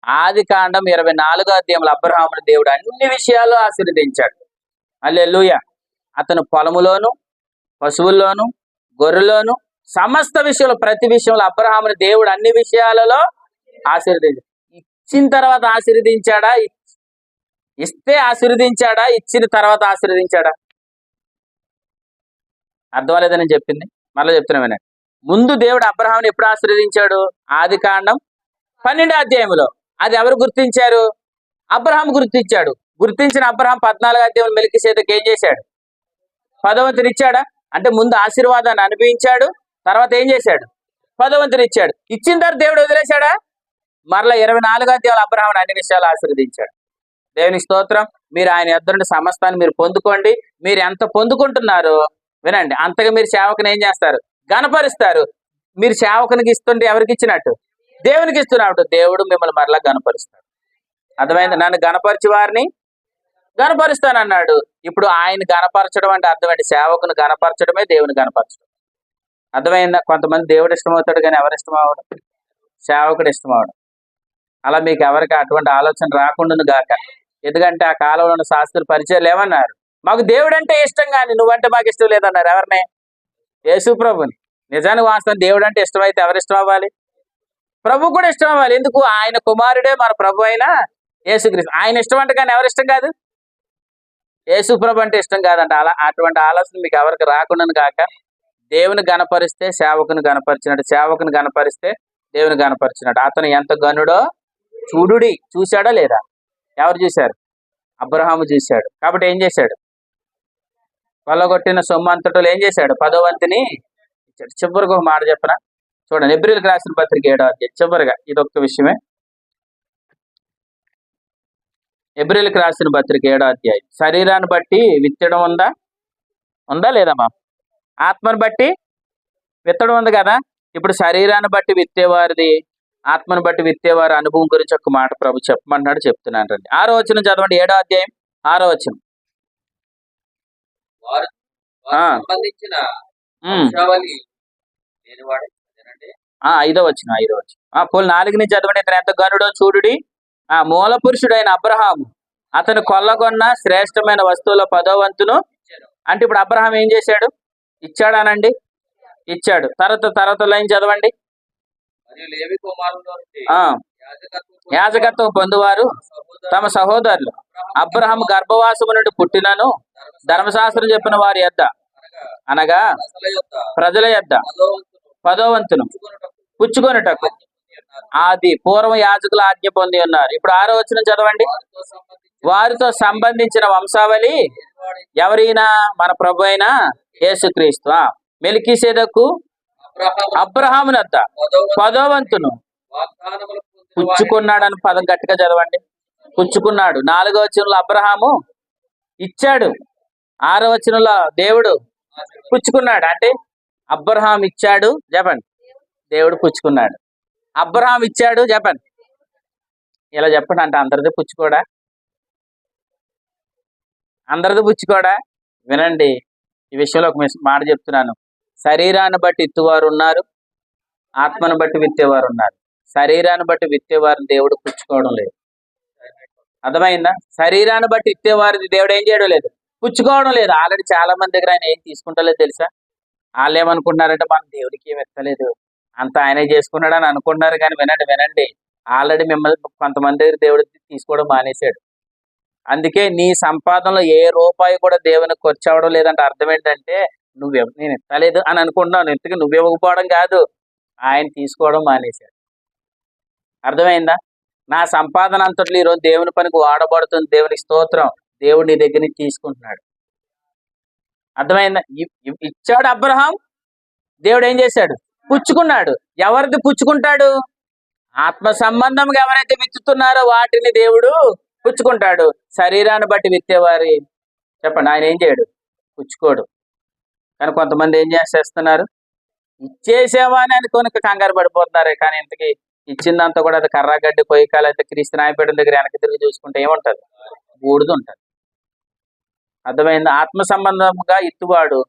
S1: ఆదికాండం 24వ అధ్యాయంలో అబ్రహామును దేవుడు అన్ని విషయాల్లో ఆశీర్వదించాడు. హల్లెలూయా. అతను పొలములోను, పశువుల్లోను, గొర్రెలోను, సమస్త విషయంలో, ప్రతి విషయంలో అబ్రహామును దేవుడు అన్ని విషయాలలో ఆశీర్వదించాడు. ఇచ్చిన తర్వాత ఆశీర్వదించాడా? ఇస్తే ఆశీర్వదించాడా? ఇచ్చిన తర్వాత ఆశీర్వదించాడా? అర్థం లేదని చెప్పింది. మళ్ళీ చెప్తున్నా వినండి. ముందు దేవుడు అబ్రహాముని ఎప్పుడు ఆశీర్వదించాడు? ఆదికాండం 12వ అధ్యాయంలో. అది ఎవరు గుర్తించారు? అబ్రహాం గుర్తించాడు. గుర్తించిన అబ్రహాం 14వ అధ్యాయంలో మెల్కీసెదెకు ఏం చేశాడు? 10వ వంతుని ఇచ్చాడా? అంటే ముందు ఆశీర్వాదాన్ని అనుభవించాడు, తర్వాత ఏం చేశాడు? 10వ వంతుని ఇచ్చాడు. ఇచ్చిన తర్వాత దేవుడు వదిలేశాడా? మరలా 24వ అధ్యాయంలో అబ్రహాముని అన్ని విషయాలు ఆశీర్వదించాడు. దేవుని స్తోత్రం. మీరు ఆయన యొద్ద నుండి సమస్తాన్ని మీరు పొందుకోండి. మీరు ఎంత పొందుకుంటున్నారో వినండి, అంతగా మీరు సేవకుని ఏం చేస్తారు? గణపరుస్తారు. మీరు సేవకునికి ఇస్తుంటే ఎవరికి ఇచ్చినట్టు? దేవునికి ఇస్తున్నట్టు. దేవుడు మిమ్మల్ని మరలా గణపరుస్తాడు. అర్థమైంది? నన్ను గణపరిచి వారిని గణపరుస్తానన్నాడు. ఇప్పుడు ఆయన గణపరచడం అంటే అర్థమైంది, సేవకుని గణపరచడమే దేవుని గణపరచడం. అర్థమైందా? కొంతమంది దేవుడు ఇష్టమవుతాడు కానీ ఎవరు ఇష్టం అవడం? సేవకుడు ఇష్టం అవడం. అలా మీకు ఎవరికి అటువంటి ఆలోచన రాకుండా గాక. ఎందుకంటే ఆ కాలంలో ఉన్న శాస్త్రులు పరిచయాలు ఏమన్నారు? మాకు దేవుడు అంటే ఇష్టం కానీ నువ్వంటే మాకు ఇష్టం లేదన్నారు. ఎవరిని? యేసు ప్రభుని. నిజానికి వాస్తవం దేవుడు అంటే ఇష్టమైతే ఎవరు ఇష్టం అవ్వాలి? ప్రభు కూడా ఇష్టం అవ్వాలి. ఎందుకు? ఆయన కుమారుడే మన ప్రభు అయిన యేసుక్రీస్తు. ఆయన ఇష్టం అంటే కానీ ఎవరు ఇష్టం కాదు? యేసు ప్రభు అంటే ఇష్టం కాదంట. అటువంటి ఆలోచన మీకు ఎవరికి రాకుండా కాక దేవుని గణపరిస్తే సేవకుని గణపరిచినట్టు, సేవకుని గణపరిస్తే దేవుని గణపరిచినట్టు. అతను ఎంత గనుడో చూడుడి. చూశాడా లేదా? ఎవరు చూశారు? అబ్రహాము చూశాడు. కాబట్టి ఏం చేశాడు? కొల్లగొట్టిన సొమ్ము అంతటోలు ఏం చేశాడు? 10వ వంతుని ఇచ్చాడు. చివరికి ఒక మాట చెప్పనా? చూడండి, ఎబ్రిల్కి రాసిన పత్రిక 7వ అధ్యాయం చివరిగా ఇదొక్క విషయమే. ఎబ్రిల్కి రాసిన పత్రిక 7వ అధ్యాయం. శరీరాన్ని బట్టి విత్తడం ఉందా లేదమ్మా? ఆత్మను బట్టి విత్తడం ఉంది కదా. ఇప్పుడు శరీరాన్ని బట్టి విత్తేవారిది, ఆత్మను బట్టి విత్తేవారి అనుభవం గురించి ఒక మాట ప్రభు చెప్పమంటున్నాడు. చెప్తున్నాను రండి. 6వ వచనం చదవండి. 7వ అధ్యాయం 6వ వచనం.
S2: సంబంధించిన వంశావళి లేనివాడు.
S1: 5వ వచనం. 5వ వచనం. పోల్ 4 నుంచి చదవండి. ఇతను ఎంత గనుడో చూడుడి. మూల పురుషుడైన అబ్రహాము అతను కొల్లగొన్న శ్రేష్టమైన వస్తువుల 10వ వంతును. అంటే ఇప్పుడు అబ్రహాం ఏం చేశాడు? ఇచ్చాడానండి? ఇచ్చాడు. తర్వాత లైన్ చదవండి. యాజకత్వం పొందువారు తమ సహోదరులు అబ్రహాము గర్భవాసము నుండి పుట్టినను ధర్మశాస్త్రం చెప్పిన వారి యొద్ద అనగా ప్రజల యొద్ద 10వ వంతును పుచ్చుకొనుటకు ఆది పూర్వం యాజకుల ఆజ్ఞ పొంది ఉన్నారు. ఇప్పుడు 6వ వచనం చదవండి. వారితో సంబంధించిన వంశావళి ఎవరైనా మన ప్రభు అయిన యేసుక్రీస్తు. మెల్కీసెదెకు అబ్రహాము వద్ద 10వ వంతును పుచ్చుకున్నాడు అని పదం గట్టిగా చదవండి. పుచ్చుకున్నాడు. 4వ వచనంలో అబ్రహాము ఇచ్చాడు. 6వ వచనంలో దేవుడు పుచ్చుకున్నాడు. అంటే అబ్రహాం ఇచ్చాడు చెప్పండి, దేవుడు పుచ్చుకున్నాడు. అబ్రహాం ఇచ్చాడు చెప్పండి. ఇలా చెప్పండి. అంటే అందరిది పుచ్చుకోడా? అందరిది పుచ్చుకోడా? వినండి, ఈ విషయంలో ఒక మాట చెప్తున్నాను. శరీరాన్ని బట్టి ఇత్తువారు ఉన్నారు, ఆత్మను బట్టి విత్తేవారు ఉన్నారు. శరీరాన్ని బట్టి విత్తేవారిని దేవుడు పుచ్చుకోవడం లేదు. అర్థమైందా? శరీరాన్ని బట్టి ఇత్తేవారిని దేవుడు ఏం చేయడం లేదు, పుచ్చుకోవడం లేదు. ఆల్రెడీ చాలా మంది దగ్గర ఆయన ఏం తీసుకుంటలేదు తెలుసా? వాళ్ళు ఏమనుకుంటున్నారంటే మనం దేవుడికి ఏం ఎత్తలేదు, అంత ఆయనే చేసుకున్నాడు అని అనుకుంటున్నారు. కానీ వినండి, ఆల్రెడీ మిమ్మల్ని కొంతమంది దగ్గర దేవుడు తీసుకోవడం మానేశాడు. అందుకే నీ సంపాదనలో ఏ రూపాయి కూడా దేవునికి ఖర్చు అవ్వడం లేదంటే అర్థం ఏంటంటే నేను ఎత్తలేదు అని అనుకుంటున్నాను. ఇంతకీ నువ్వు ఇవ్వకపోవడం కాదు, ఆయన తీసుకోవడం మానేశాడు. అర్థమైందా? నా సంపాదన అంతట్లో ఈరోజు దేవుని పనికి వాడబడుతుంది. దేవునికి స్తోత్రం. దేవుడు నీ దగ్గర నుంచి తీసుకుంటున్నాడు. అర్థమైందా? ఇచ్చాడు అబ్రహాం, దేవుడు ఏం చేశాడు? పుచ్చుకున్నాడు. ఎవరిది పుచ్చుకుంటాడు? ఆత్మ సంబంధంగా ఎవరైతే విత్తుతున్నారో వాటిని దేవుడు పుచ్చుకుంటాడు. శరీరాన్ని బట్టి విత్తేవారి చెప్పండి, ఆయన ఏం చేయడు, పుచ్చుకోడు. కానీ కొంతమంది ఏం చేసేస్తున్నారు, ఇచ్చేసేవా అని అనుకోని కంగారు పడిపోతున్నారు. కానీ ఇంతకీ ఇచ్చిందంతా కూడా అది కర్రాగడ్డి కొయ్యకాలు అయితే క్రీస్తు నాయపేట దగ్గర వెనక్కి తిరిగి చూసుకుంటే ఏముంటది? బూడిద ఉంటుంది. అర్థమైంది? ఆత్మ సంబంధంగా ఇత్తువాడు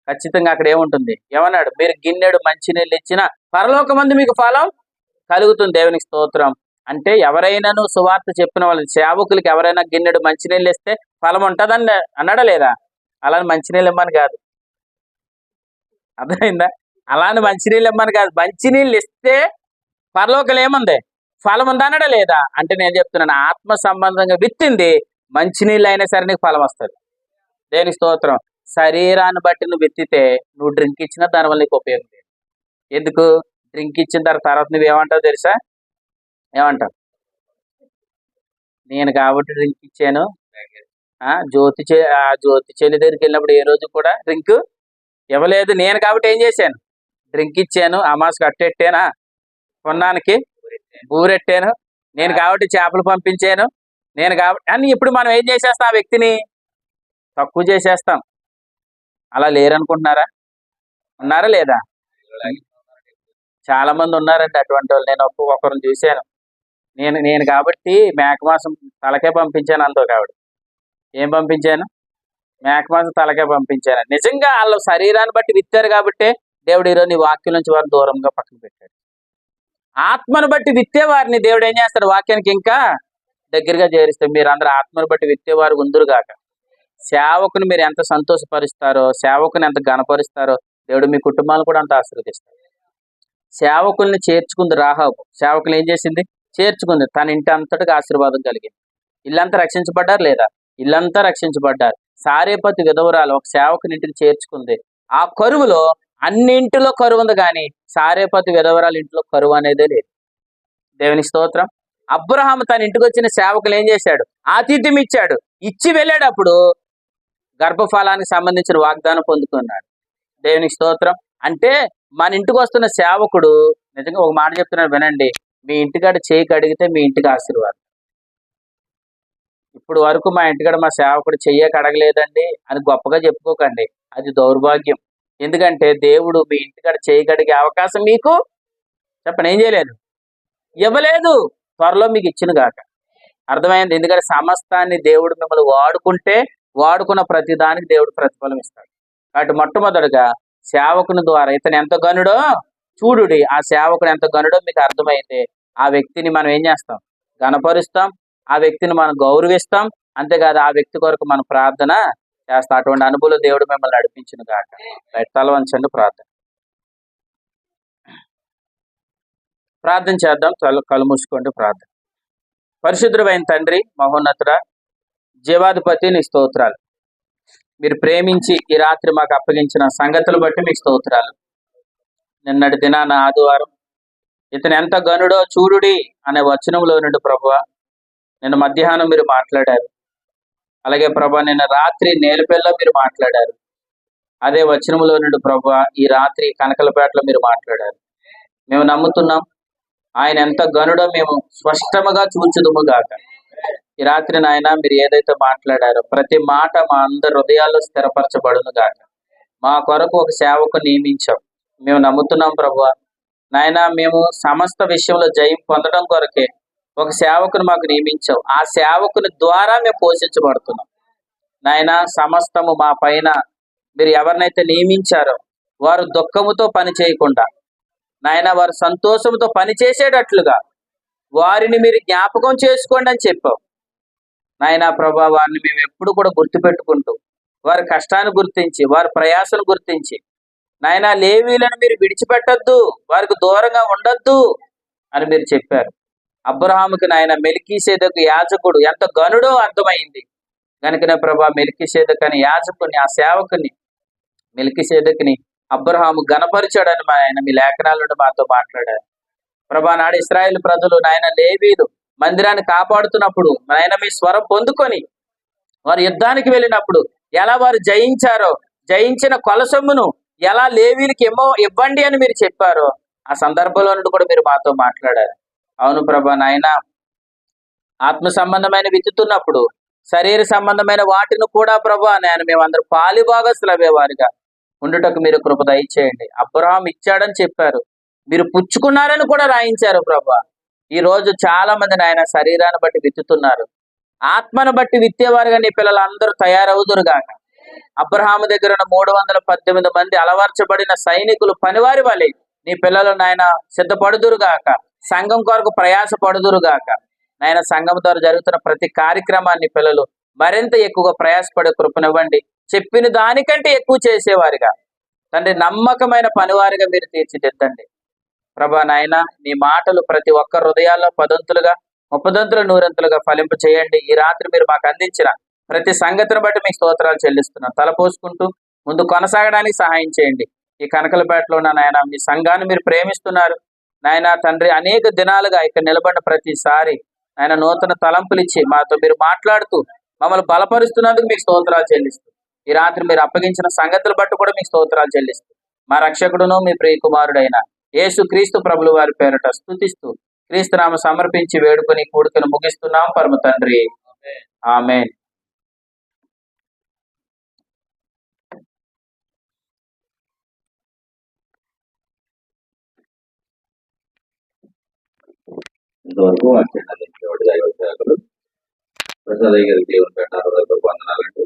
S1: ఖచ్చితంగా అక్కడ ఏముంటుంది? ఏమన్నాడు? మీరు గిన్నెడు మంచినీళ్ళు ఇచ్చిన పరలోకమందు మీకు ఫలం కలుగుతుంది. దేవునికి స్తోత్రం. అంటే ఎవరైనాను సువార్త చెప్పిన వాళ్ళ సేవకులకి ఎవరైనా గిన్నెడు మంచినీళ్ళు ఇస్తే ఫలం ఉంటుందని అన్నాడా లేదా? అలాని మంచినీళ్ళు ఇమ్మని కాదు. అర్థమైందా? అలాని మంచినీళ్ళు ఇమ్మని కాదు. మంచినీళ్ళు ఇస్తే పరలోకలు ఏముంది? ఫలం ఉందా అన్నాడా లేదా? అంటే నేను చెప్తున్నాను, ఆత్మ సంబంధంగా విత్తింది మంచినీళ్ళు అయినా సరే నీకు ఫలం వస్తుంది. దేనికి స్తోత్రం. శరీరాన్ని బట్టి నువ్వు విత్తితే నువ్వు డ్రింక్ ఇచ్చినా దానివల్ల నీకు ఉపయోగం లేదు. ఎందుకు? డ్రింక్ ఇచ్చిన తర్వాత నువ్వు ఏమంటావు తెలుసా? ఏమంటావు? నేను కాబట్టి డ్రింక్ ఇచ్చాను. జ్యోతి చెల్లి దగ్గరికి వెళ్ళినప్పుడు ఏ రోజు కూడా డ్రింక్ ఇవ్వలేదు. నేను కాబట్టి ఏం చేశాను? డ్రింక్ ఇచ్చాను. అమాస్కు అట్టెట్టానా, కొన్నానికి బూరెట్టాను. నేను కాబట్టి చేపలు పంపించాను. నేను కాబట్టి అని ఇప్పుడు మనం ఏం చేసేస్తాం? ఆ వ్యక్తిని తక్కువ చేసేస్తాం. అలా లేరనుకుంటున్నారా? ఉన్నారా లేదా? చాలా మంది ఉన్నారండి అటువంటి వాళ్ళు. నేను ఒక్కొక్కరిని చూశాను. నేను కాబట్టి మేకమాసం తలకే పంపించాను అంతో కాబట్టి. ఏం పంపించాను? మేకమాసం తలకే పంపించాను. నిజంగా వాళ్ళు శరీరాన్ని బట్టి విత్తారు కాబట్టి దేవుడు ఈరోజు నీ వాక్యం నుంచి వారిని దూరంగా పక్కన పెట్టాడు. ఆత్మను బట్టి విత్తే వారిని దేవుడు ఏం చేస్తాడు? వాక్యానికి ఇంకా దగ్గరగా చేరిస్తాడు. మీరు అందరూ ఆత్మను బట్టి విత్తేవారు ఉందురుగాక, సేవకుని మీరు ఎంత సంతోషపరుస్తారో, సేవకుని ఎంత గణపరుస్తారో దేవుడు మీ కుటుంబాలను కూడా అంత ఆశీర్వదిస్తారు. సేవకుల్ని చేర్చుకుంది రాహాబు. సేవకులు ఏం చేసింది? చేర్చుకుంది. తన ఇంటి అంతటికి ఆశీర్వాదం కలిగింది. ఇల్లంతా రక్షించబడ్డారు లేదా? ఇల్లంతా రక్షించబడ్డారు. సారేపతి విధవరాలు ఒక సేవకుని ఇంటికి చేర్చుకుంది. ఆ కరువులో అన్ని ఇంటిలో కరువు ఉంది, కానీ సారేపతి విధవరాలు ఇంట్లో కరువు అనేదే లేదు. దేవుని స్తోత్రం. అబ్రహాము తన ఇంటికి వచ్చిన సేవకులు ఏం చేశాడు? ఆతిథ్యం ఇచ్చాడు. ఇచ్చి వెళ్ళేటప్పుడు గర్భఫలానికి సంబంధించిన వాగ్దానం పొందుకున్నాడు. దేవునికి స్తోత్రం. అంటే మన ఇంటికి వస్తున్న సేవకుడు నిజంగా ఒక మాట చెప్తున్నాడు వినండి, మీ ఇంటికాడ చేయి కడిగితే మీ ఇంటికి ఆశీర్వాదం. ఇప్పుడు వరకు మా ఇంటికాడ మా సేవకుడు చెయ్యే కడగలేదండి అని గొప్పగా చెప్పుకోకండి, అది దౌర్భాగ్యం. ఎందుకంటే దేవుడు మీ ఇంటికాడ చేయి కడిగే అవకాశం మీకు చెప్పండి ఏం చేయలేదు, ఇవ్వలేదు. త్వరలో మీకు ఇచ్చిన గాక. అర్థమైంది? ఎందుకంటే సమస్తాన్ని దేవుడు మిమ్మల్ని వాడుకుంటే వాడుకున్న ప్రతి దానికి దేవుడు ప్రతిఫలం ఇస్తాడు. కాబట్టి మొట్టమొదటిగా సేవకుని ద్వారా ఇతను ఎంత గనుడో చూడుడి. ఆ సేవకుడు ఎంత గనుడో మీకు అర్థమైతే ఆ వ్యక్తిని మనం ఏం చేస్తాం? గణపరుస్తాం. ఆ వ్యక్తిని మనం గౌరవిస్తాం. అంతేకాదు ఆ వ్యక్తి కొరకు మనం ప్రార్థన చేస్తాం. అటువంటి అనుభవం దేవుడు మిమ్మల్ని నడిపించును గాక. తల వంచండి, ప్రార్థన చేద్దాం. కళ్ళు మూసుకోండి, ప్రార్థన. పరిశుద్ధమైన తండ్రి, మహోన్నతుడ, జీవాధిపతి, నీ స్తోత్రాలు. మీరు ప్రేమించి ఈ రాత్రి మాకు అప్పగించిన సంగతులు బట్టి మీకు స్తోత్రాలు. నిన్నటి దినాన ఆదివారం ఇతను ఎంత గనుడో చూడుడి అనే వచనంలో నుండి ప్రభువా నిన్న మధ్యాహ్నం మీరు మాట్లాడారు. అలాగే ప్రభా నిన్న రాత్రి నేలపెల్లో మీరు మాట్లాడారు. అదే వచనంలో నుండి ప్రభువా ఈ రాత్రి కనకలపేటలో మీరు మాట్లాడారు. మేము నమ్ముతున్నాం ఆయన ఎంత గనుడో మేము స్పష్టముగా చూచుదుము గాక. ఈ రాత్రి నాయన మీరు ఏదైతే మాట్లాడారో ప్రతి మాట మా అందరి హృదయాల్లో స్థిరపరచబడును గాక. మా కొరకు ఒక సేవకు నియమించాం, మేము నమ్ముతున్నాం ప్రభువా. నాయన మేము సమస్త విషయంలో జయం పొందడం కొరకే ఒక సేవకుని మాకు నియమించావు. ఆ సేవకుని ద్వారా మేము పోషించబడుతున్నాం. నాయన సమస్తము మా పైన మీరు ఎవరినైతే నియమించారో వారు దుఃఖముతో పని చేయకుండా నాయన వారు సంతోషంతో పని చేసేటట్లుగా వారిని మీరు జ్ఞాపకం చేసుకోండి అని చెప్పావు. నాయన ప్రభా వారిని మేము ఎప్పుడు కూడా గుర్తుపెట్టుకుంటూ వారి కష్టాన్ని గుర్తించి వారి ప్రయాసను గుర్తించి నాయన లేవీలను మీరు విడిచిపెట్టద్దు, వారికి దూరంగా ఉండొద్దు అని మీరు చెప్పారు. అబ్రహాముకి నాయన మెల్కీసేదకు యాజకుడు ఎంత గనుడో అర్థమైంది కనుకనే ప్రభా మెల్కీసేదకు అని యాజకుని ఆ సేవకుని మెల్కీసేదకుని అబ్రహాము గణపరిచాడని ఆయన మీ లేఖనాలను మాతో మాట్లాడారు. ప్రభా నాడు ఇశ్రాయేలు ప్రజలు నాయన లేవీలు మందిరాన్ని కాపాడుతున్నప్పుడు నాయన మీ స్వరం పొందుకొని వారు యుద్ధానికి వెళ్ళినప్పుడు ఎలా వారు జయించారో, జయించిన కొలసొమ్మును ఎలా లేవీలకి ఇవ్వండి అని మీరు చెప్పారో ఆ సందర్భంలో నుండి కూడా మీరు మాతో మాట్లాడారు. అవును ప్రభా నాయన ఆత్మ సంబంధమైన విత్తుతున్నప్పుడు శరీర సంబంధమైన వాటిని కూడా ప్రభా నేను మేమందరూ పాలిభాగస్తులు అయ్యేవారుగా ఉండుటకు మీరు కృప దయచేయండి. అబ్రహాం ఇచ్చాడని చెప్పారు, మీరు పుచ్చుకున్నారని కూడా రాయించారు ప్రభా. ఈ రోజు చాలా మంది నాయన శరీరాన్ని బట్టి విత్తుతున్నారు, ఆత్మను బట్టి విత్తేవారుగా నీ పిల్లలందరూ తయారవుదురుగాక. అబ్రహాము దగ్గర ఉన్న 318 మంది అలవర్చబడిన సైనికులు పనివారి వలె నీ పిల్లలు నాయన సిద్ధపడుదురుగాక, సంఘం కొరకు ప్రయాస పడుదురుగాక. నాయన సంఘం ద్వారా జరుగుతున్న ప్రతి కార్యక్రమాన్ని పిల్లలు మరింత ఎక్కువగా ప్రయాసపడే కృపనివ్వండి. చెప్పిన దానికంటే ఎక్కువ చేసేవారిగా తండ్రి నమ్మకమైన పనివారిగా మీరు తీర్చిదిద్దండి ప్రభా. నాయన నీ మాటలు ప్రతి ఒక్క హృదయాల్లో 10 30 100 ఫలింప చేయండి. ఈ రాత్రి మీరు మాకు అందించిన ప్రతి సంగతిని బట్టి మీకు స్తోత్రాలు చెల్లిస్తున్నాం. తలపోసుకుంటూ ముందు కొనసాగడానికి సహాయం చేయండి. ఈ కనకలపేటలో ఉన్న నాయన మీ సంఘాన్ని మీరు ప్రేమిస్తున్నారు నాయన తండ్రి. అనేక దినాలుగా ఇక్కడ నిలబడిన ప్రతిసారి ఆయన నూతన తలంపులు ఇచ్చి మాతో మీరు మాట్లాడుతూ మమ్మల్ని బలపరుస్తున్నందుకు మీకు స్తోత్రాలు చెల్లిస్తూ ఈ రాత్రి మీరు అప్పగించిన సంగతులు బట్టి కూడా మీకు స్తోత్రాలు చెల్లిస్తూ మా రక్షకుడును మీ ప్రియ కుమారుడైన యేసు క్రీస్తు ప్రభుల వారి పేరట స్తుతిస్తూ క్రీస్తునామ సమర్పించి వేడుకొని కూడుకను ముగిస్తున్నాం పరమ తండ్రి. ఆమేన్.
S2: ఇంతవరకు వాక్యాన్ని అందించేవాడు దైవ సేవకులు ప్రసాద్ గారికి దేవుని పెట్టారు వందనాలంటూ